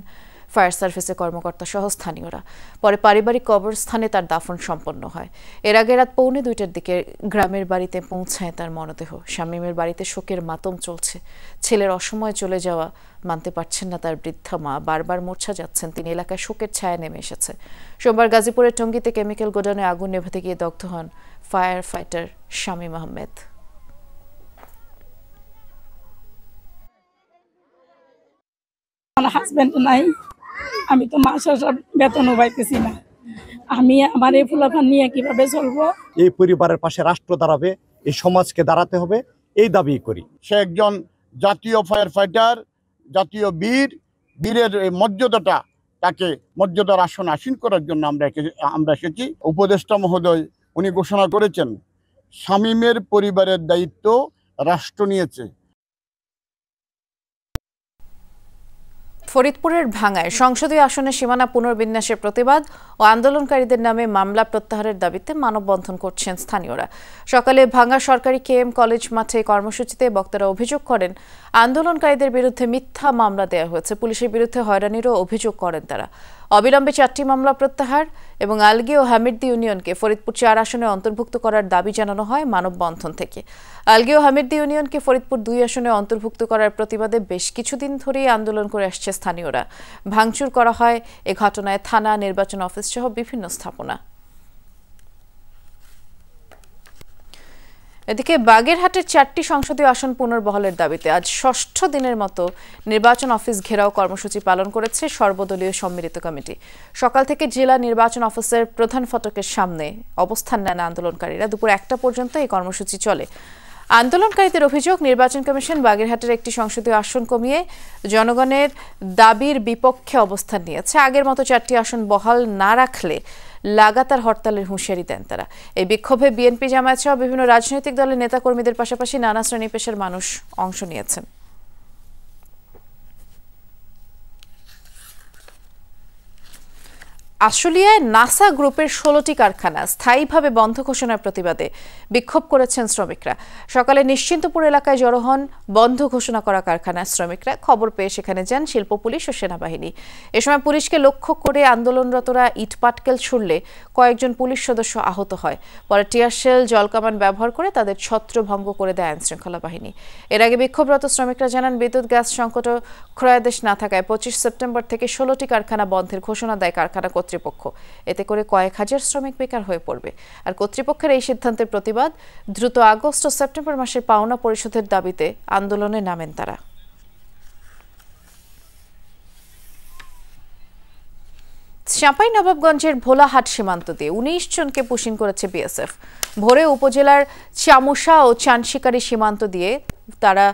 ফায়ার সার্ভিসের কর্মকর্তা সহ স্থানীয়রা। পরে পারিবারিক কবরস্থানে তার দাফন সম্পন্ন হয়। এর আগে রাত 1:45টার দিকে গ্রামের বাড়িতে পৌঁছায় তার মরদেহ। শামীমের বাড়িতে শোকের মাতম চলছে। ছেলের অসময়ে চলে যাওয়া মানতে পারছেন না তার বৃদ্ধা মা, বারবার মূর্ছা যাচ্ছেন তিনি। এলাকায় শোকের ছায়া নেমে এসেছে। সোমবার গাজীপুরের টঙ্গীতে কেমিক্যাল গোডাউনে আগুন নেভাতে গিয়ে দগ্ধ হন ফায়ার ফাইটার শামীম আহমেদ।
আমার হাজবেন্ড নাই, আমি তো মাসের বেতনও পাইতেছি না। আমি আমার এই ফুলাফান নিয়ে কিভাবে চলবো?
এই পরিবারের পাশে রাষ্ট্র দাঁড়াবে, এই সমাজকে দাঁড়াতে হবে, এই দাবি করি।
সে একজন জাতীয় ফায়ার ফাইটার, জাতীয় বীরের মর্যাদাটা, তাকে মর্যাদার আসন আসীন করার জন্য আমরা এসেছি। উপদেষ্টা মহোদয় উনি ঘোষণা করেছেন শামীমের পরিবারের দায়িত্ব রাষ্ট্র নিয়েছে।
ফরিদপুরের ভাঙ্গায় সংসদীয় আসনে সীমানা পুনর্বিন্যাসের প্রতিবাদ ও আন্দোলনকারীদের নামে মামলা প্রত্যাহারের দাবিতে মানববন্ধন করছেন স্থানীয়রা। সকালে ভাঙ্গা সরকারি কেএম কলেজ মাঠে কর্মসূচিতে বক্তারা অভিযোগ করেন আন্দোলনকারীদের বিরুদ্ধে মিথ্যা মামলা দেওয়া হয়েছে, পুলিশের বিরুদ্ধে হয়রানিরও অভিযোগ করেন তারা। অবিলম্বে 4টি মামলা প্রত্যাহার এবং আলগী ও হামিরদী ইউনিয়নকে ফরিদপুর 4 আসনে অন্তর্ভুক্ত করার দাবি জানানো হয় মানববন্ধন থেকে। আলগী ও হামিরদী ইউনিয়নকে ফরিদপুর 2 আসনে অন্তর্ভুক্ত করার প্রতিবাদে বেশ কিছুদিন ধরেই আন্দোলন করে আসছে স্থানীয়রা। ভাঙচুর করা হয় এ ঘটনায় থানা, নির্বাচন অফিস সহ বিভিন্ন স্থাপনা। এদিকে বাগেরহাটের 4টি সংসদীয় আসন পুনর্বহালের দাবিতে আজ 6ষ্ঠ দিনের মতো নির্বাচন অফিস ঘেরাও কর্মসূচি পালন করেছে সর্বদলীয় সম্মিলিত কমিটি। সকাল থেকে জেলা নির্বাচন অফিসের প্রধান ফটকের সামনে অবস্থান নেন আন্দোলনকারীরা। দুপুর 1টা পর্যন্ত এই কর্মসূচি চলে। আন্দোলনকারীদের অভিযোগ, নির্বাচন কমিশন বাগেরহাটের একটি সংসদীয় আসন কমিয়ে জনগণের দাবির বিপক্ষে অবস্থান নিয়েছে। আগের মতো 4টি আসন বহাল না রাখলে লাগাতার হরতালের হুঁশিয়ারি দেন তারা। এই বিক্ষোভে বিএনপি, জামায়াত সহ বিভিন্ন রাজনৈতিক দলের নেতাকর্মীদের পাশাপাশি নানা শ্রেণী পেশার মানুষ অংশ নিয়েছেন। আশুলিয়ায় নাসা গ্রুপের 16টি কারখানা স্থায়ীভাবে বন্ধ ঘোষণার প্রতিবাদে বিক্ষোভ করেছেন শ্রমিকরা। সকালে নিশ্চিন্তপুর এলাকায় জড়ো হন বন্ধ ঘোষণা করা কারখানার শ্রমিকরা। খবর পেয়ে সেখানে যান শিল্প পুলিশ ও সেনাবাহিনী। এ সময় পুলিশকে লক্ষ্য করে আন্দোলনরতরা ইটপাটকেল ছুড়লে কয়েকজন পুলিশ সদস্য আহত হয়। পরে টিয়ারশেল, জলকামান ব্যবহার করে তাদের ছত্রভঙ্গ করে দেয় আইনশৃঙ্খলা বাহিনী। এর আগে বিক্ষোভরত শ্রমিকরা জানান, বিদ্যুৎ গ্যাস সংকট ও ক্রয়াদেশ না থাকায় 25 সেপ্টেম্বর থেকে 16টি কারখানা বন্ধের ঘোষণা দেয় কারখানা কর্তৃপক্ষ। এতে করে কয়েক হাজার শ্রমিক বেকার হয়ে পড়বে। আর কর্তৃপক্ষের এই সিদ্ধান্তের প্রতিবাদ, দ্রুত আগস্ট ও সেপ্টেম্বর মাসের পাওনা পরিশোধের দাবিতে আন্দোলনে নামেন তারা। চাঁপাইনবাবগঞ্জের ভোলাহাট সীমান্ত দিয়ে 19 জনকে পুশিং করেছে বিএসএফ। ভোরে উপজেলার চামুশা ও চানশিকারি সীমান্ত দিয়ে তারা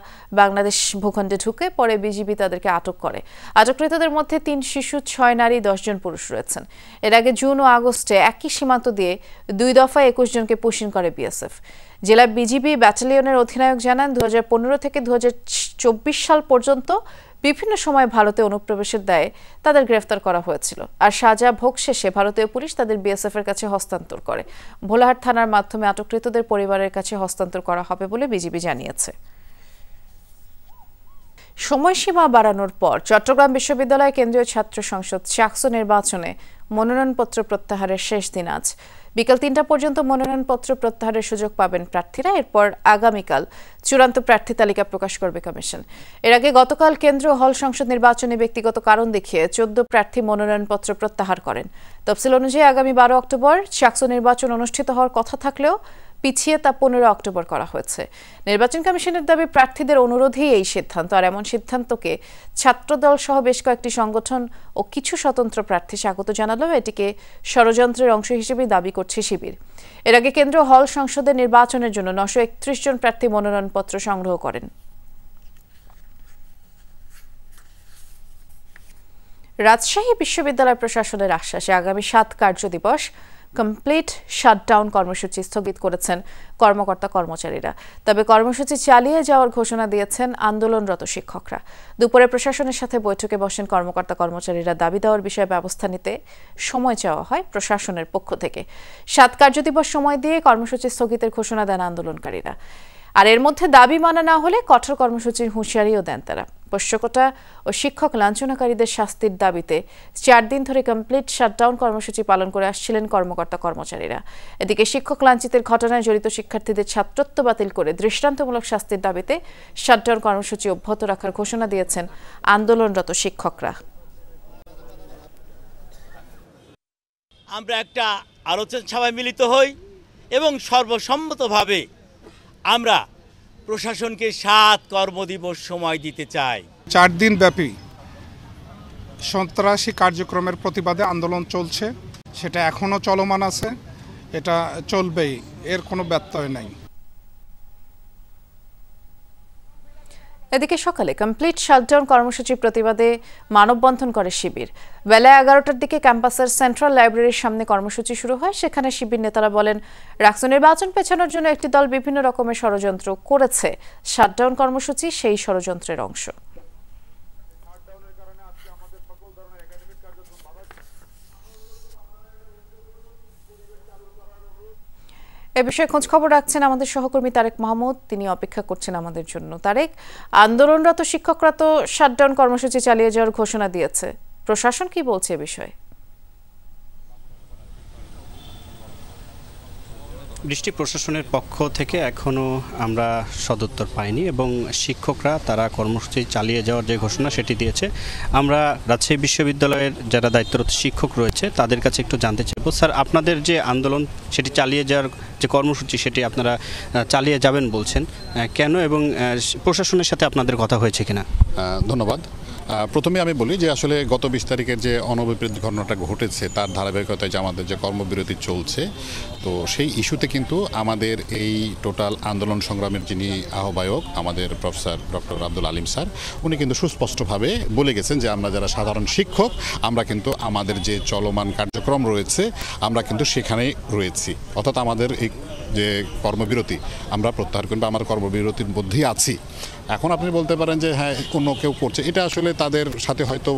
বাংলাদেশ ভূখণ্ডে ঢুকে, পরে বিজিবি তাদেরকে আটক করে। আটককৃতদের মধ্যে 3 শিশু, 6 নারী, 10 জন পুরুষ রয়েছেন। এর আগে জুন ও আগস্টে একই সীমান্ত দিয়ে 2 দফায় 21 জনকে পুশিং করে বিএসএফ। জেলা বিজিবি ব্যাটালিয়নের অধিনায়ক জানান, 2015 থেকে 2024 সাল পর্যন্ত বিভিন্ন সময় ভারতে অনুপ্রবেশের দায়ে তাদের গ্রেফতার করা হয়েছিল। আর সাজা ভোগ শেষে ভারতীয় পুলিশ তাদের বিএসএফ এর কাছে হস্তান্তর করে। ভোলাহাট থানার মাধ্যমে আটককৃতদের পরিবারের কাছে হস্তান্তর করা হবে বলে বিজিবি জানিয়েছে। সময়সীমা বাড়ানোর পর চট্টগ্রাম বিশ্ববিদ্যালয় কেন্দ্রীয় ছাত্র সংসদ চাকসু নির্বাচনে মনোনয়নপত্র প্রত্যাহারের শেষ দিন আজ। বিকাল 3টা পর্যন্ত মনোনয়নপত্র প্রত্যাহারের সুযোগ পাবেন প্রার্থীরা। এরপর আগামীকাল চূড়ান্ত প্রার্থী তালিকা প্রকাশ করবে কমিশন। এর আগে গতকাল কেন্দ্রীয় হল সংসদ নির্বাচনে ব্যক্তিগত কারণ দেখিয়ে 14 প্রার্থী মনোনয়নপত্র প্রত্যাহার করেন। তফসিল অনুযায়ী আগামী 12 অক্টোবর চাকসু নির্বাচন অনুষ্ঠিত হওয়ার কথা থাকলেও পিছিয়ে তা 15 অক্টোবর করা হয়েছে। নির্বাচন কমিশনের দাবি, প্রার্থীদের অনুরোধেই এই সিদ্ধান্ত। আর এমন সিদ্ধান্তকে ছাত্রদল সহ বেশ কয়েকটি সংগঠন ও কিছু স্বতন্ত্র প্রার্থী স্বাগত জানালেও এটিকে ষড়যন্ত্রের অংশ হিসেবে দাবি করছে শিবির। এর আগে কেন্দ্রীয় হল সংসদের নির্বাচনের জন্য 931 জন প্রার্থী মনোনয়নপত্র সংগ্রহ করেন। রাজশাহী বিশ্ববিদ্যালয় প্রশাসনের আশ্বাসে আগামী 7 কার্যদিবস কমপ্লিট শাটডাউন কর্মসূচি স্থগিত করেছেন কর্মকর্তা কর্মচারীরা। তবে কর্মসূচি চালিয়ে যাওয়ার ঘোষণা দিয়েছেন আন্দোলনরত শিক্ষকরা। দুপুরে প্রশাসনের সাথে বৈঠকে বসেন কর্মকর্তা কর্মচারীরা। দাবি দেওয়ার বিষয়ে ব্যবস্থা নিতে সময় চাওয়া হয় প্রশাসনের পক্ষ থেকে। 7 কার্যদিবস সময় দিয়ে কর্মসূচি স্থগিতের ঘোষণা দেন আন্দোলনকারীরা। আর এর মধ্যে দাবি মানা না হলে কঠোর কর্মসূচির হুঁশিয়ারিও দেন তারা। পোষ্যকোটা ও শিক্ষক লাঞ্ছনাকারীদের শাস্তির দাবিতে 4 দিন ধরে কমপ্লিট শাটডাউন কর্মসূচি পালন করে আসছিলেন কর্মকর্তা কর্মচারীরা। এদিকে শিক্ষক লাঞ্ছিতের ঘটনায় জড়িত শিক্ষার্থীদের ছাত্রত্ব বাতিল করে দৃষ্টান্তমূলক শাস্তির দাবিতে শাটডাউন কর্মসূচি অব্যাহত রাখার ঘোষণা দিয়েছেন আন্দোলনরত শিক্ষকরা।
আমরা একটা আলোচনা সভায় মিলিত হই এবং সর্বসম্মতভাবে আমরা প্রশাসনকে 7 কর্মদিবস সময় দিতে চাই।
4 দিন ব্যাপী সন্ত্রাসী কার্যক্রমের প্রতিবাদে আন্দোলন চলছে, সেটা এখনো চলমান আছে, এটা চলবেই, এর কোনো ব্যত্যয় নাই।
এদিকে সকালে কমপ্লিট শাটডাউন কর্মসূচির প্রতিবাদে মানববন্ধন করে শিবির। বেলা 11টার দিকে ক্যাম্পাসের সেন্ট্রাল লাইব্রেরির সামনে কর্মসূচি শুরু হয়। সেখানে শিবির নেতারা বলেন, রাকসু নির্বাচন পেছানোর জন্য একটি দল বিভিন্ন রকমের ষড়যন্ত্র করেছে। শাটডাউন কর্মসূচি সেই ষড়যন্ত্রের অংশ। এ বিষয়ে খোঁজ খবর রাখছেন আমাদের সহকর্মী তারেক মাহমুদ। তিনি অপেক্ষা করছেন আমাদের জন্য। তারেক, আন্দোলনরত শিক্ষকরা তো শাটডাউন কর্মসূচি চালিয়ে যাওয়ার ঘোষণা দিয়েছে, প্রশাসন কি বলছে এ বিষয়ে?
বৃষ্টি, প্রশাসনের পক্ষ থেকে এখনও আমরা সদুত্তর পাইনি এবং শিক্ষকরা তারা কর্মসূচি চালিয়ে যাওয়ার যে ঘোষণা সেটি দিয়েছে। আমরা রাজশাহী বিশ্ববিদ্যালয়ের যারা দায়িত্বরত শিক্ষক রয়েছে তাদের কাছে একটু জানতে চাইব, স্যার আপনাদের যে আন্দোলন সেটি চালিয়ে যাওয়ার যে কর্মসূচি সেটি আপনারা চালিয়ে যাবেন বলছেন, কেন এবং প্রশাসনের সাথে আপনাদের কথা হয়েছে কিনা?
ধন্যবাদ। প্রথমে আমি বলি যে আসলে গত 20 তারিখের যে অনভিপ্রেত ঘটনাটা ঘটেছে তার ধারাবাহিকতায় যে আমাদের যে কর্মবিরতি চলছে, তো সেই ইস্যুতে কিন্তু আমাদের এই টোটাল আন্দোলন সংগ্রামের যিনি আহ্বায়ক আমাদের professor doctor Abdul Alim sir, উনি কিন্তু সুস্পষ্টভাবে বলে গেছেন যে আমরা যারা সাধারণ শিক্ষক আমরা কিন্তু আমাদের যে চলমান কার্যক্রম রয়েছে আমরা কিন্তু সেখানেই রয়েছি, অর্থাৎ আমাদের এই যে কর্মবিরতি আমরা প্রত্যাহার করব, আমার কর্মবিরতির মধ্যেই আছি। এখন আপনি বলতে পারেন যে হ্যাঁ অন্য কেউ করছে, এটা আসলে তাদের সাথে হয়তো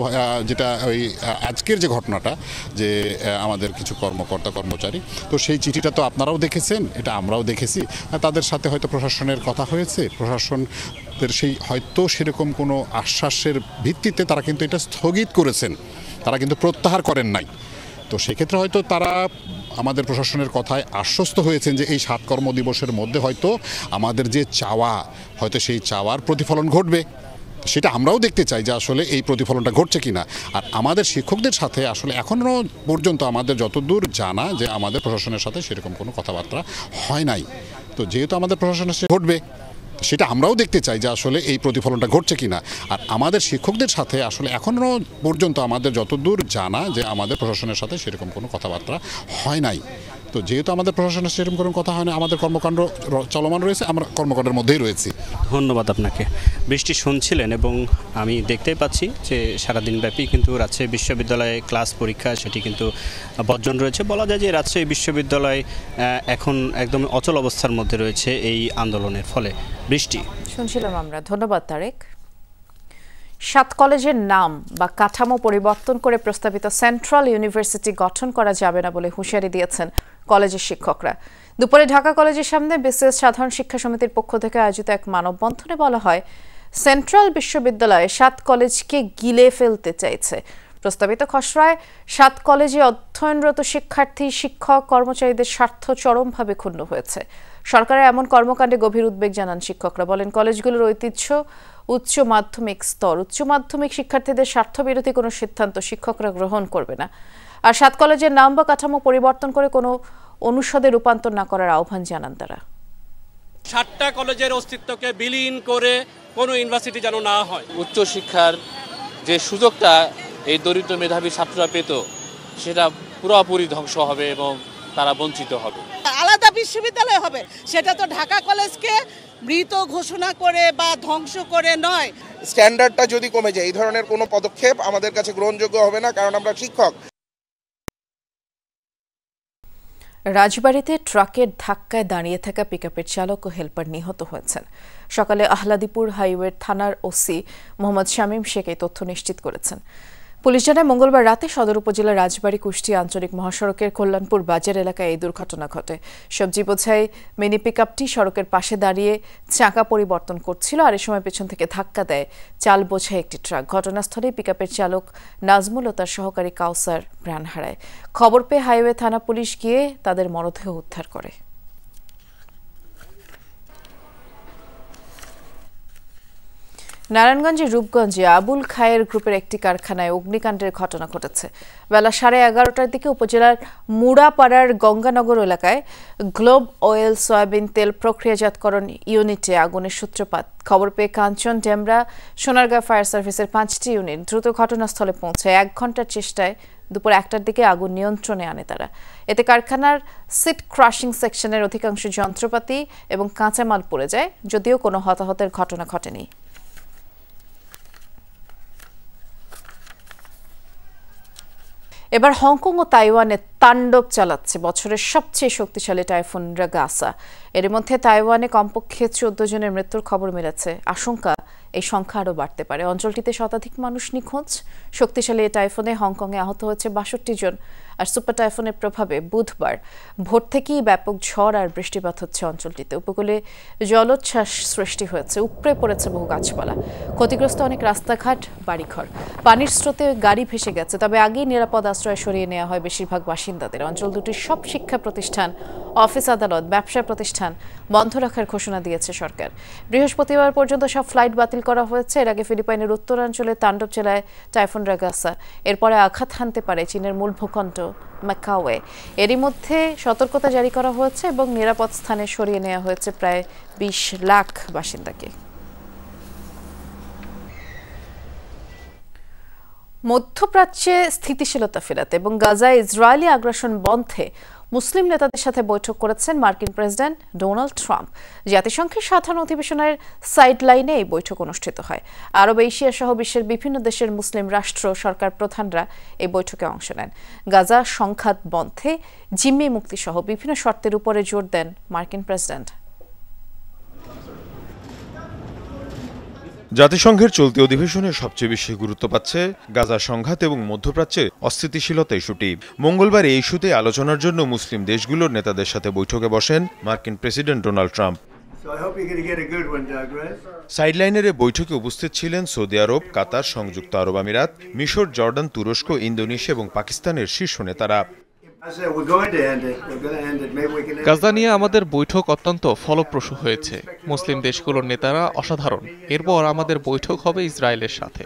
যেটা ওই আজকের যে ঘটনাটা যে আমাদের কিছু কর্মকর্তা কর্মচারী, তো সেই চিঠিটা তো আপনারাও দেখেছেন, এটা আমরাও দেখেছি, তাদের সাথে হয়তো প্রশাসনের কথা হয়েছে, প্রশাসনের সেই হয়তো সেরকম কোনো আশ্বাসের ভিত্তিতে তারা কিন্তু এটা স্থগিত করেছেন, তারা কিন্তু প্রত্যাহার করেন নাই। তো সেক্ষেত্রে হয়তো তারা আমাদের প্রশাসনের কথায় আশ্বস্ত হয়েছেন যে এই 7 কর্মদিবসের মধ্যে হয়তো আমাদের যে চাওয়া হয়তো সেই চাওয়ার প্রতিফলন ঘটবে, সেটা আমরাও দেখতে চাই যে আসলে এই প্রতিফলনটা ঘটছে কিনা। আর আমাদের শিক্ষকদের সাথে আসলে এখনও পর্যন্ত আমাদের যতদূর জানা যে আমাদের প্রশাসনের সাথে সেরকম কোনো কথাবার্তা হয় নাই। তো যেহেতু আমাদের প্রশাসনের সাথে ঘটবে সেটা আমরাও দেখতে চাই যে আসলে এই প্রতিফলনটা ঘটছে কিনা। আর আমাদের শিক্ষকদের সাথে আসলে এখনও পর্যন্ত আমাদের যতদূর জানা যে আমাদের প্রশাসনের সাথে সেরকম কোনো কথাবার্তা হয় নাই। তো যেহেতু আমাদের প্রশাসনের সেরকম কোনো কথা হয় না, আমাদের কর্মকাণ্ড চলমান রয়েছে, আমরা কর্মকাণ্ডের মধ্যেই রয়েছি।
ধন্যবাদ আপনাকে। বৃষ্টি শুনছিলেন এবং আমি দেখতেই পাচ্ছি যে সারাদিন ব্যাপী কিন্তু রাজশাহী বিশ্ববিদ্যালয়ে ক্লাস পরীক্ষা সেটি কিন্তু বর্জন রয়েছে। বলা যায় যে রাজশাহী বিশ্ববিদ্যালয় এখন একদম অচল অবস্থার মধ্যে রয়েছে এই আন্দোলনের ফলে। বৃষ্টি
শুনছিলাম আমরা। ধন্যবাদ তারেক। 7 কলেজের নাম বা কাঠামো পরিবর্তন করে প্রস্তাবিত সেন্ট্রাল ইউনিভার্সিটি গঠন করা যাবে না বলে হুঁশিয়ারি দিয়েছেন কলেজের শিক্ষকরা। দুপুরে ঢাকা কলেজের সামনে বিসিএস সাধারণ শিক্ষা সমিতির পক্ষ থেকে আয়োজিত এক মানববন্ধনে বলা হয়, সেন্ট্রাল বিশ্ববিদ্যালয়ে 7 কলেজকে গিলে ফেলতে চাইছে। প্রস্তাবিত খসড়ায় 7 কলেজে অধ্যয়নরত শিক্ষার্থী, শিক্ষক, কর্মচারীদের স্বার্থ চরমভাবে ক্ষুণ্ণ হয়েছে। সরকারের এমন কর্মকাণ্ডে গভীর উদ্বেগ জানান শিক্ষকরা। বলেন, কলেজগুলোর ঐতিহ্য উচ্চ মাধ্যমিক স্তর, উচ্চ মাধ্যমিক শিক্ষার্থীদের স্বার্থবিরোধী কোনো সিদ্ধান্ত শিক্ষকরা গ্রহণ করবে না। আর 7 কলেজের নাম বা কাঠামো পরিবর্তন করে কোনো অনুষদে রূপান্তর না করার আহ্বান জানান তারা।
7টা কলেজের অস্তিত্বকে বিলীন করে কোনো ইউনিভার্সিটি যেন না হয়।
উচ্চশিক্ষার যে সুযোগটা এই দরিদ্র মেধাবী ছাত্ররা পেত সেটা পুরোপুরি ধ্বংস হবে এবং তারা বঞ্চিত হবে।
আলাদা বিশ্ববিদ্যালয় হবে, সেটা তো ঢাকা কলেজকে মৃত ঘোষণা করে বা ধ্বংস করে নয়।
স্ট্যান্ডার্ডটা যদি কমে যায় এই ধরনের কোনো পদক্ষেপ আমাদের কাছে গ্রহণযোগ্য হবে না, কারণ আমরা শিক্ষক।
রাজবাড়ীতে ট্রাকের ধাক্কায় দাঁড়িয়ে থাকা পিকআপের চালক ও হেলপার নিহত হয়েছেন। সকালে আহলাদীপুর হাইওয়ে থানার ওসি মোহাম্মদ শামীম শেখ এই তথ্য নিশ্চিত করেছেন। পুলিশ জানায় মঙ্গলবার রাতে সদর উপজেলার রাজবাড়ী কুষ্টিয়া আঞ্চলিক মহাসড়কের কল্যাণপুর বাজার এলাকায় এই দুর্ঘটনা ঘটে। সবজি বোঝাই মিনি পিকআপটি সড়কের পাশে দাঁড়িয়ে চাকা পরিবর্তন করছিল, আর এ সময় পেছন থেকে ধাক্কা দেয় চাল বোঝাই একটি ট্রাক। ঘটনাস্থলে পিকআপের চালক নাজমুল ও তার সহকারী কাউসার প্রাণ হারায়। খবর পেয়ে হাইওয়ে থানা পুলিশ গিয়ে তাদের মরদেহ উদ্ধার করে। নারায়ণগঞ্জের রূপগঞ্জে আবুল খায়ের গ্রুপের একটি কারখানায় অগ্নিকাণ্ডের ঘটনা ঘটেছে। বেলা 11:30টার দিকে উপজেলার মুড়াপাড়ার গঙ্গানগর এলাকায় গ্লোব অয়েল সয়াবিন তেল প্রক্রিয়াজাতকরণ ইউনিটে আগুনের সূত্রপাত। খবর পেয়ে কাঞ্চন, ডেমরা, সোনারগাঁ ফায়ার সার্ভিসের 5টি ইউনিট দ্রুত ঘটনাস্থলে পৌঁছায়। 1 ঘন্টার চেষ্টায় দুপুর 1টার দিকে আগুন নিয়ন্ত্রণে আনে তারা। এতে কারখানার সিট ক্রাশিং সেকশনের অধিকাংশ যন্ত্রপাতি এবং কাঁচামাল পড়ে যায়, যদিও কোনো হতাহতের ঘটনা ঘটেনি। এবার হংকং ও তাইওয়ানে তাণ্ডব চালাচ্ছে বছরের সবচেয়ে শক্তিশালী টাইফুন রাগাসা। এর মধ্যে তাইওয়ানে কমপক্ষে 14 জনের মৃত্যুর খবর মিলেছে। আশঙ্কা এই সংখ্যা আরও বাড়তে পারে। অঞ্চলটিতে শতাধিক মানুষ নিখোঁজ। শক্তিশালী এই টাইফুনে হংকংয়ে আহত হয়েছে 62 জন। আর সুপার টাইফুনের প্রভাবে বুধবার ভোর থেকেই ব্যাপক ঝড় আর বৃষ্টিপাত হচ্ছে অঞ্চলটিতে। উপকূলে জলোচ্ছ্বাস সৃষ্টি হয়েছে, উপড়ে পড়েছে বহু গাছপালা, ক্ষতিগ্রস্ত অনেক রাস্তাঘাট, বাড়িঘর। পানির স্রোতে গাড়ি ভেসে গেছে, তবে আগেই নিরাপদ আশ্রয় সরিয়ে নেওয়া হয় বেশিরভাগ বাসিন্দাদের। অঞ্চল দুটির সব শিক্ষা প্রতিষ্ঠান, অফিস আদালত, ব্যবসা প্রতিষ্ঠান বন্ধ রাখার ঘোষণা দিয়েছে সরকার। বৃহস্পতিবার পর্যন্ত সব ফ্লাইট বাতিল করা হয়েছে। এর আগে ফিলিপাইনের উত্তরাঞ্চলে তাণ্ডব চালায় টাইফুন রাগাসা। এরপরে আঘাত হানতে পারে চীনের মূল ভূখণ্ড ম্যাকাওয়ে। এরই মধ্যে সতর্কতা জারি করা হয়েছে এবং নিরাপদ স্থানে সরিয়ে নেওয়া হয়েছে প্রায় 20 লাখ বাসিন্দাকে। মধ্যপ্রাচ্যে স্থিতিশীলতা ফেরাতে এবং গাজায় ইসরায়েলি আগ্রাসন বন্ধে মুসলিম নেতাদের সাথে বৈঠক করেছেন মার্কিন প্রেসিডেন্ট ডোনাল্ড ট্রাম্প। জাতিসংঘের সাধারণ অধিবেশনের সাইডলাইনে এই বৈঠক অনুষ্ঠিত হয়। আরব, এশিয়া সহ বিশ্বের বিভিন্ন দেশের মুসলিম রাষ্ট্র সরকার প্রধানরা এই বৈঠকে অংশ নেন। গাজা সংঘাত বন্ধে, জিম্মি মুক্তি সহ বিভিন্ন শর্তের উপরে জোর দেন মার্কিন প্রেসিডেন্ট।
জাতিসংঘের চলতি অধিবেশনে সবচেয়ে বেশি গুরুত্ব পাচ্ছে গাজা সংঘাত এবং মধ্যপ্রাচ্যে অস্থিতিশীলতা ইস্যুটি। মঙ্গলবার এই ইস্যুতে আলোচনার জন্য মুসলিম দেশগুলোর নেতাদের সাথে বৈঠকে বসেন মার্কিন প্রেসিডেন্ট ডোনাল্ড ট্রাম্প। সাইডলাইনের বৈঠকে উপস্থিত ছিলেন সৌদি আরব, কাতার, সংযুক্ত আরব আমিরাত, মিশর, জর্ডান, তুরস্ক, ইন্দোনেশিয়া এবং পাকিস্তানের শীর্ষ নেতারা।
গাজা নিয়ে আমাদের বৈঠক অত্যন্ত ফলপ্রসূ হয়েছে। মুসলিম দেশগুলোর নেতারা অসাধারণ। এরপর আমাদের বৈঠক হবে ইসরায়েলের সাথে।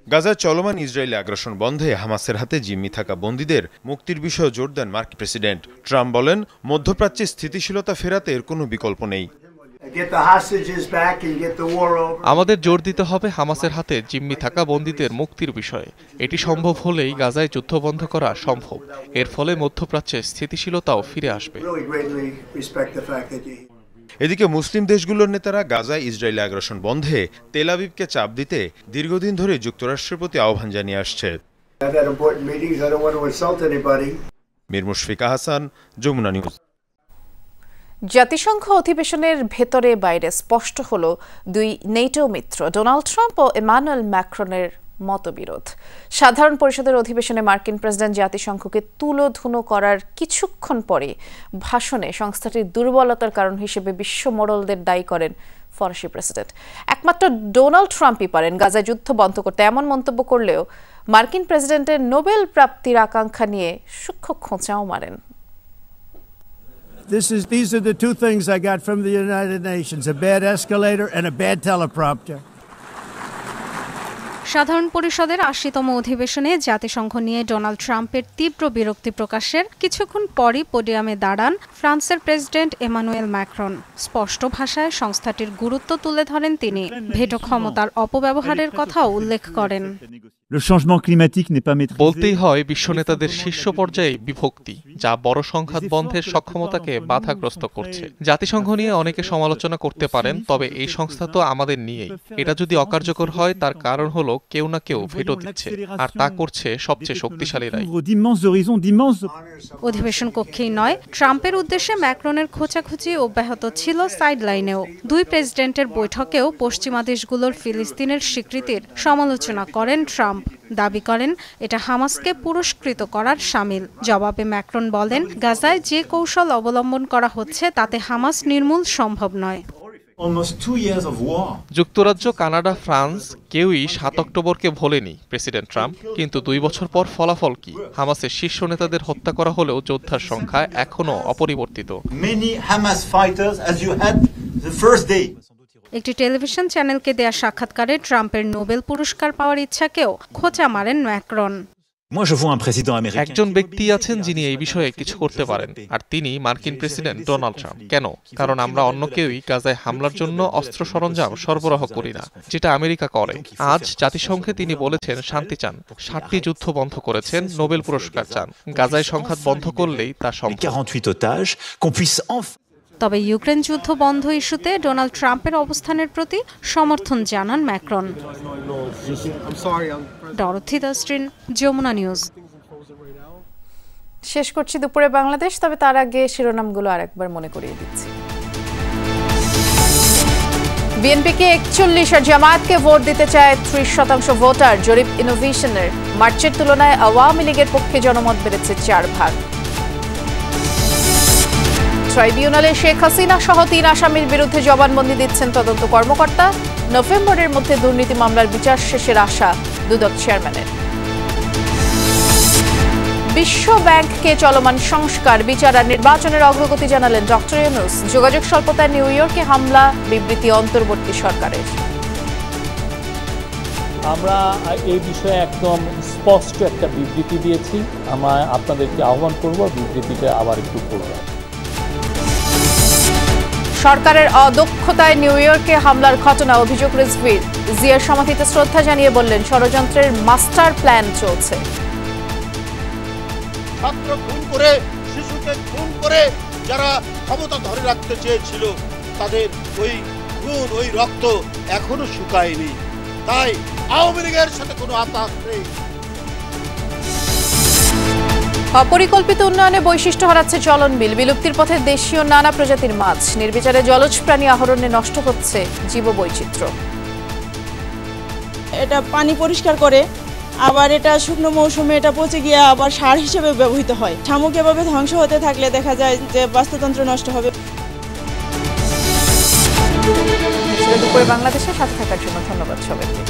গাজার চলমান ইসরায়েলি আগ্রাসন বন্ধে হামাসের হাতে জিম্মি থাকা বন্দীদের মুক্তির বিষয়ে জোর দেন মার্কিন প্রেসিডেন্ট। ট্রাম্প বলেন, মধ্যপ্রাচ্যে স্থিতিশীলতা ফেরাতে এর কোনো বিকল্প নেই।
আমাদের জোর দিতে হবে হামাসের হাতে জিম্মি থাকা বন্দীদের মুক্তির বিষয়ে। এটি সম্ভব হলেই গাজায় যুদ্ধ বন্ধ করা সম্ভব। এর ফলে মধ্যপ্রাচ্যে স্থিতিশীলতাও ফিরে আসবে।
এদিকে মুসলিম দেশগুলোর নেতারা গাজায় ইসরায়েলি আগ্রাসন বন্ধে তেল আবিবকে চাপ দিতে দীর্ঘদিন ধরে যুক্তরাষ্ট্রের প্রতি আহ্বান জানিয়ে আসছে। মীর মুশফিকা হাসান, যমুনা নিউজ।
জাতিসংঘ অধিবেশনের ভেতরে বাইরে স্পষ্ট হলো দুই নেটো মিত্র ডোনাল্ড ট্রাম্প ও ইমানুয়েল ম্যাক্রনের মতবিরোধ। সাধারণ পরিষদের অধিবেশনে মার্কিন প্রেসিডেন্ট জাতিসংঘকে তুলোধুনো করার কিছুক্ষণ পরে ভাষণে সংস্থাটির দুর্বলতার কারণ হিসেবে বিশ্ব মোড়লদের দায়ী করেন ফরাসি প্রেসিডেন্ট। একমাত্র ডোনাল্ড ট্রাম্পই পারেন গাজায় যুদ্ধ বন্ধ করতে, এমন মন্তব্য করলেও মার্কিন প্রেসিডেন্টের নোবেল প্রাপ্তির আকাঙ্ক্ষা নিয়ে সূক্ষ্ম খোঁচাও মারেন।
These are the two things I got from the United Nations: a bad escalator and a bad teleprompter.
সাধারণ পরিষদের ৮০তম অধিবেশনে জাতিসংঘ নিয়ে ডোনাল্ড ট্রাম্পের তীব্র বিরক্তি প্রকাশের কিছুক্ষণ পরই পোডিয়ামে দাঁড়ান ফ্রান্সের প্রেসিডেন্ট এমানুয়েল ম্যাক্রন। স্পষ্ট ভাষায় সংস্থাটির গুরুত্ব তুলে ধরেন তিনি। ভেটো ক্ষমতার অপব্যবহারের কথাও উল্লেখ করেন।
বলতেই হয় বিশ্ব নেতাদের শীর্ষ পর্যায়ে বিভক্তি, যা বড় সংঘাত বন্ধের সক্ষমতাকে বাধাগ্রস্ত করছে। জাতিসংঘ নিয়ে অনেকে সমালোচনা করতে পারেন, তবে এই সংস্থা তো আমাদের নিয়েই। এটা যদি অকার্যকর হয় তার কারণ হলো কেউ না কেউ ভেটো দিচ্ছে, আর তা করছে সবচেয়ে শক্তিশালীরাই।
অধিবেশন কক্ষেই নয়, ট্রাম্পের উদ্দেশ্যে ম্যাক্রনের খোঁচাখুচি অব্যাহত ছিল সাইডলাইনেও। দুই প্রেসিডেন্টের বৈঠকেও পশ্চিমা দেশগুলোর ফিলিস্তিনের স্বীকৃতির সমালোচনা করেন ট্রাম্প। দাবি করেন এটা হামাসকে পুরস্কৃত করার শামিল। জবাবে ম্যাক্রন বলেন, গাজায় যে কৌশল অবলম্বন করা হচ্ছে তাতে হামাস নির্মূল সম্ভব নয়।
যুক্তরাজ্য, কানাডা, ফ্রান্স কেউই 7 অক্টোবরকে ভোলেনি প্রেসিডেন্ট ট্রাম্প। কিন্তু 2 বছর পর ফলাফল কি? হামাসের শীর্ষ নেতাদের হত্যা করা হলেও যোদ্ধার সংখ্যা এখনো অপরিবর্তিত।
একটি টেলিভিশন চ্যানেলকে দেয়া সাক্ষাৎকারে ট্রাম্পের নোবেল পুরস্কার পাওয়ার ইচ্ছাকেও খোঁচা মারেন ম্যাক্রন।
একজন ব্যক্তি আছেন যিনি এই বিষয়ে কিছু করতে পারেন, আর তিনি মার্কিন প্রেসিডেন্ট ডোনাল্ড ট্রাম্প। কেন? কারণ আমরা অন্য কেউই গাজায় হামলার জন্য অস্ত্র সরঞ্জাম সরবরাহ করি না, যেটা আমেরিকা করে। আজ জাতিসংঘে তিনি বলেছেন শান্তি চান, 7টি যুদ্ধ বন্ধ করেছেন, নোবেল পুরস্কার চান। গাজায় সংঘাত বন্ধ করলেই তা সম্ভব।
তবে ইউক্রেন যুদ্ধ বন্ধ ইস্যুতে ডোনাল্ড ট্রাম্পের অবস্থানের প্রতি সমর্থন জানান ম্যাক্রন। ডরথি দাস্ট্রিন, যমুনা নিউজ।
শেষ করছি দুপুরে বাংলাদেশ, তবে তার আগে শিরোনামগুলো আরেকবার মনে করিয়ে দিচ্ছি। বিএনপিকে 41 আর জামায়াতকে ভোট দিতে চায় 30% ভোটার। জরিপ ইনোভেশনের। মার্চের তুলনায় আওয়ামী লীগের পক্ষে জনমত বেড়েছে 4 ভাগ। ট্রাইব্যুনালে শেখ হাসিনা সহ 3 আসামির বিরুদ্ধে জবানবন্দি দিচ্ছেন তদন্ত কর্মকর্তা। নভেম্বরের মধ্যে দুর্নীতি মামলার বিচার শেষের আশা দুদক চেয়ারম্যানের। বিশ্ব ব্যাংককে চলমান সংস্কার, বিচার আর নির্বাচনের অগ্রগতি জানালেন ডক্টর ইউনূস। যোগাযোগ স্বল্পতায় নিউ ইয়র্কে হামলা, বিবৃতি অন্তর্বর্তী সরকারের।
আমরা এই বিষয়ে একদম স্পষ্ট একটা বিবৃতি দিয়েছি। আপনাদেরকে আহ্বান করব বিবৃতিটা আবার একটু পড়ব।
সরকারের অদক্ষতায় নিউ ইয়র্কে হামলার ঘটনা, অভিযোগ রিজভির। জিয়ার সমাধিতে শ্রদ্ধা জানিয়ে বললেন ষড়যন্ত্রের মাস্টার প্ল্যান চলছে।
ছাত্র খুন করে, শিশুকে খুন করে যারা ক্ষমতা ধরে রাখতে চেয়েছিল, তাদের ওই খুন, ওই রক্ত এখনো শুকায়নি। তাই আওয়ামী লীগের সাথে কোনো আতাত নেই।
অপরিকল্পিত উন্নয়নে বৈশিষ্ট্য হারাচ্ছে চলন বিল। বিলুপ্তির পথে দেশীয় নানা প্রজাতির মাছ। নির্বিচারে জলজ প্রাণী আহরণে নষ্ট হচ্ছে জীববৈচিত্র্য।
এটা পানি পরিষ্কার করে, আবার এটা শুকনো মৌসুমে এটা পচে গিয়ে আবার সার হিসেবে ব্যবহৃত হয়। শামুক এভাবে ধ্বংস হতে থাকলে দেখা যায় যে বাস্তুতন্ত্র নষ্ট হবে।
দুপুরে বাংলাদেশের সাথে থাকার জন্য ধন্যবাদ সবাইকে।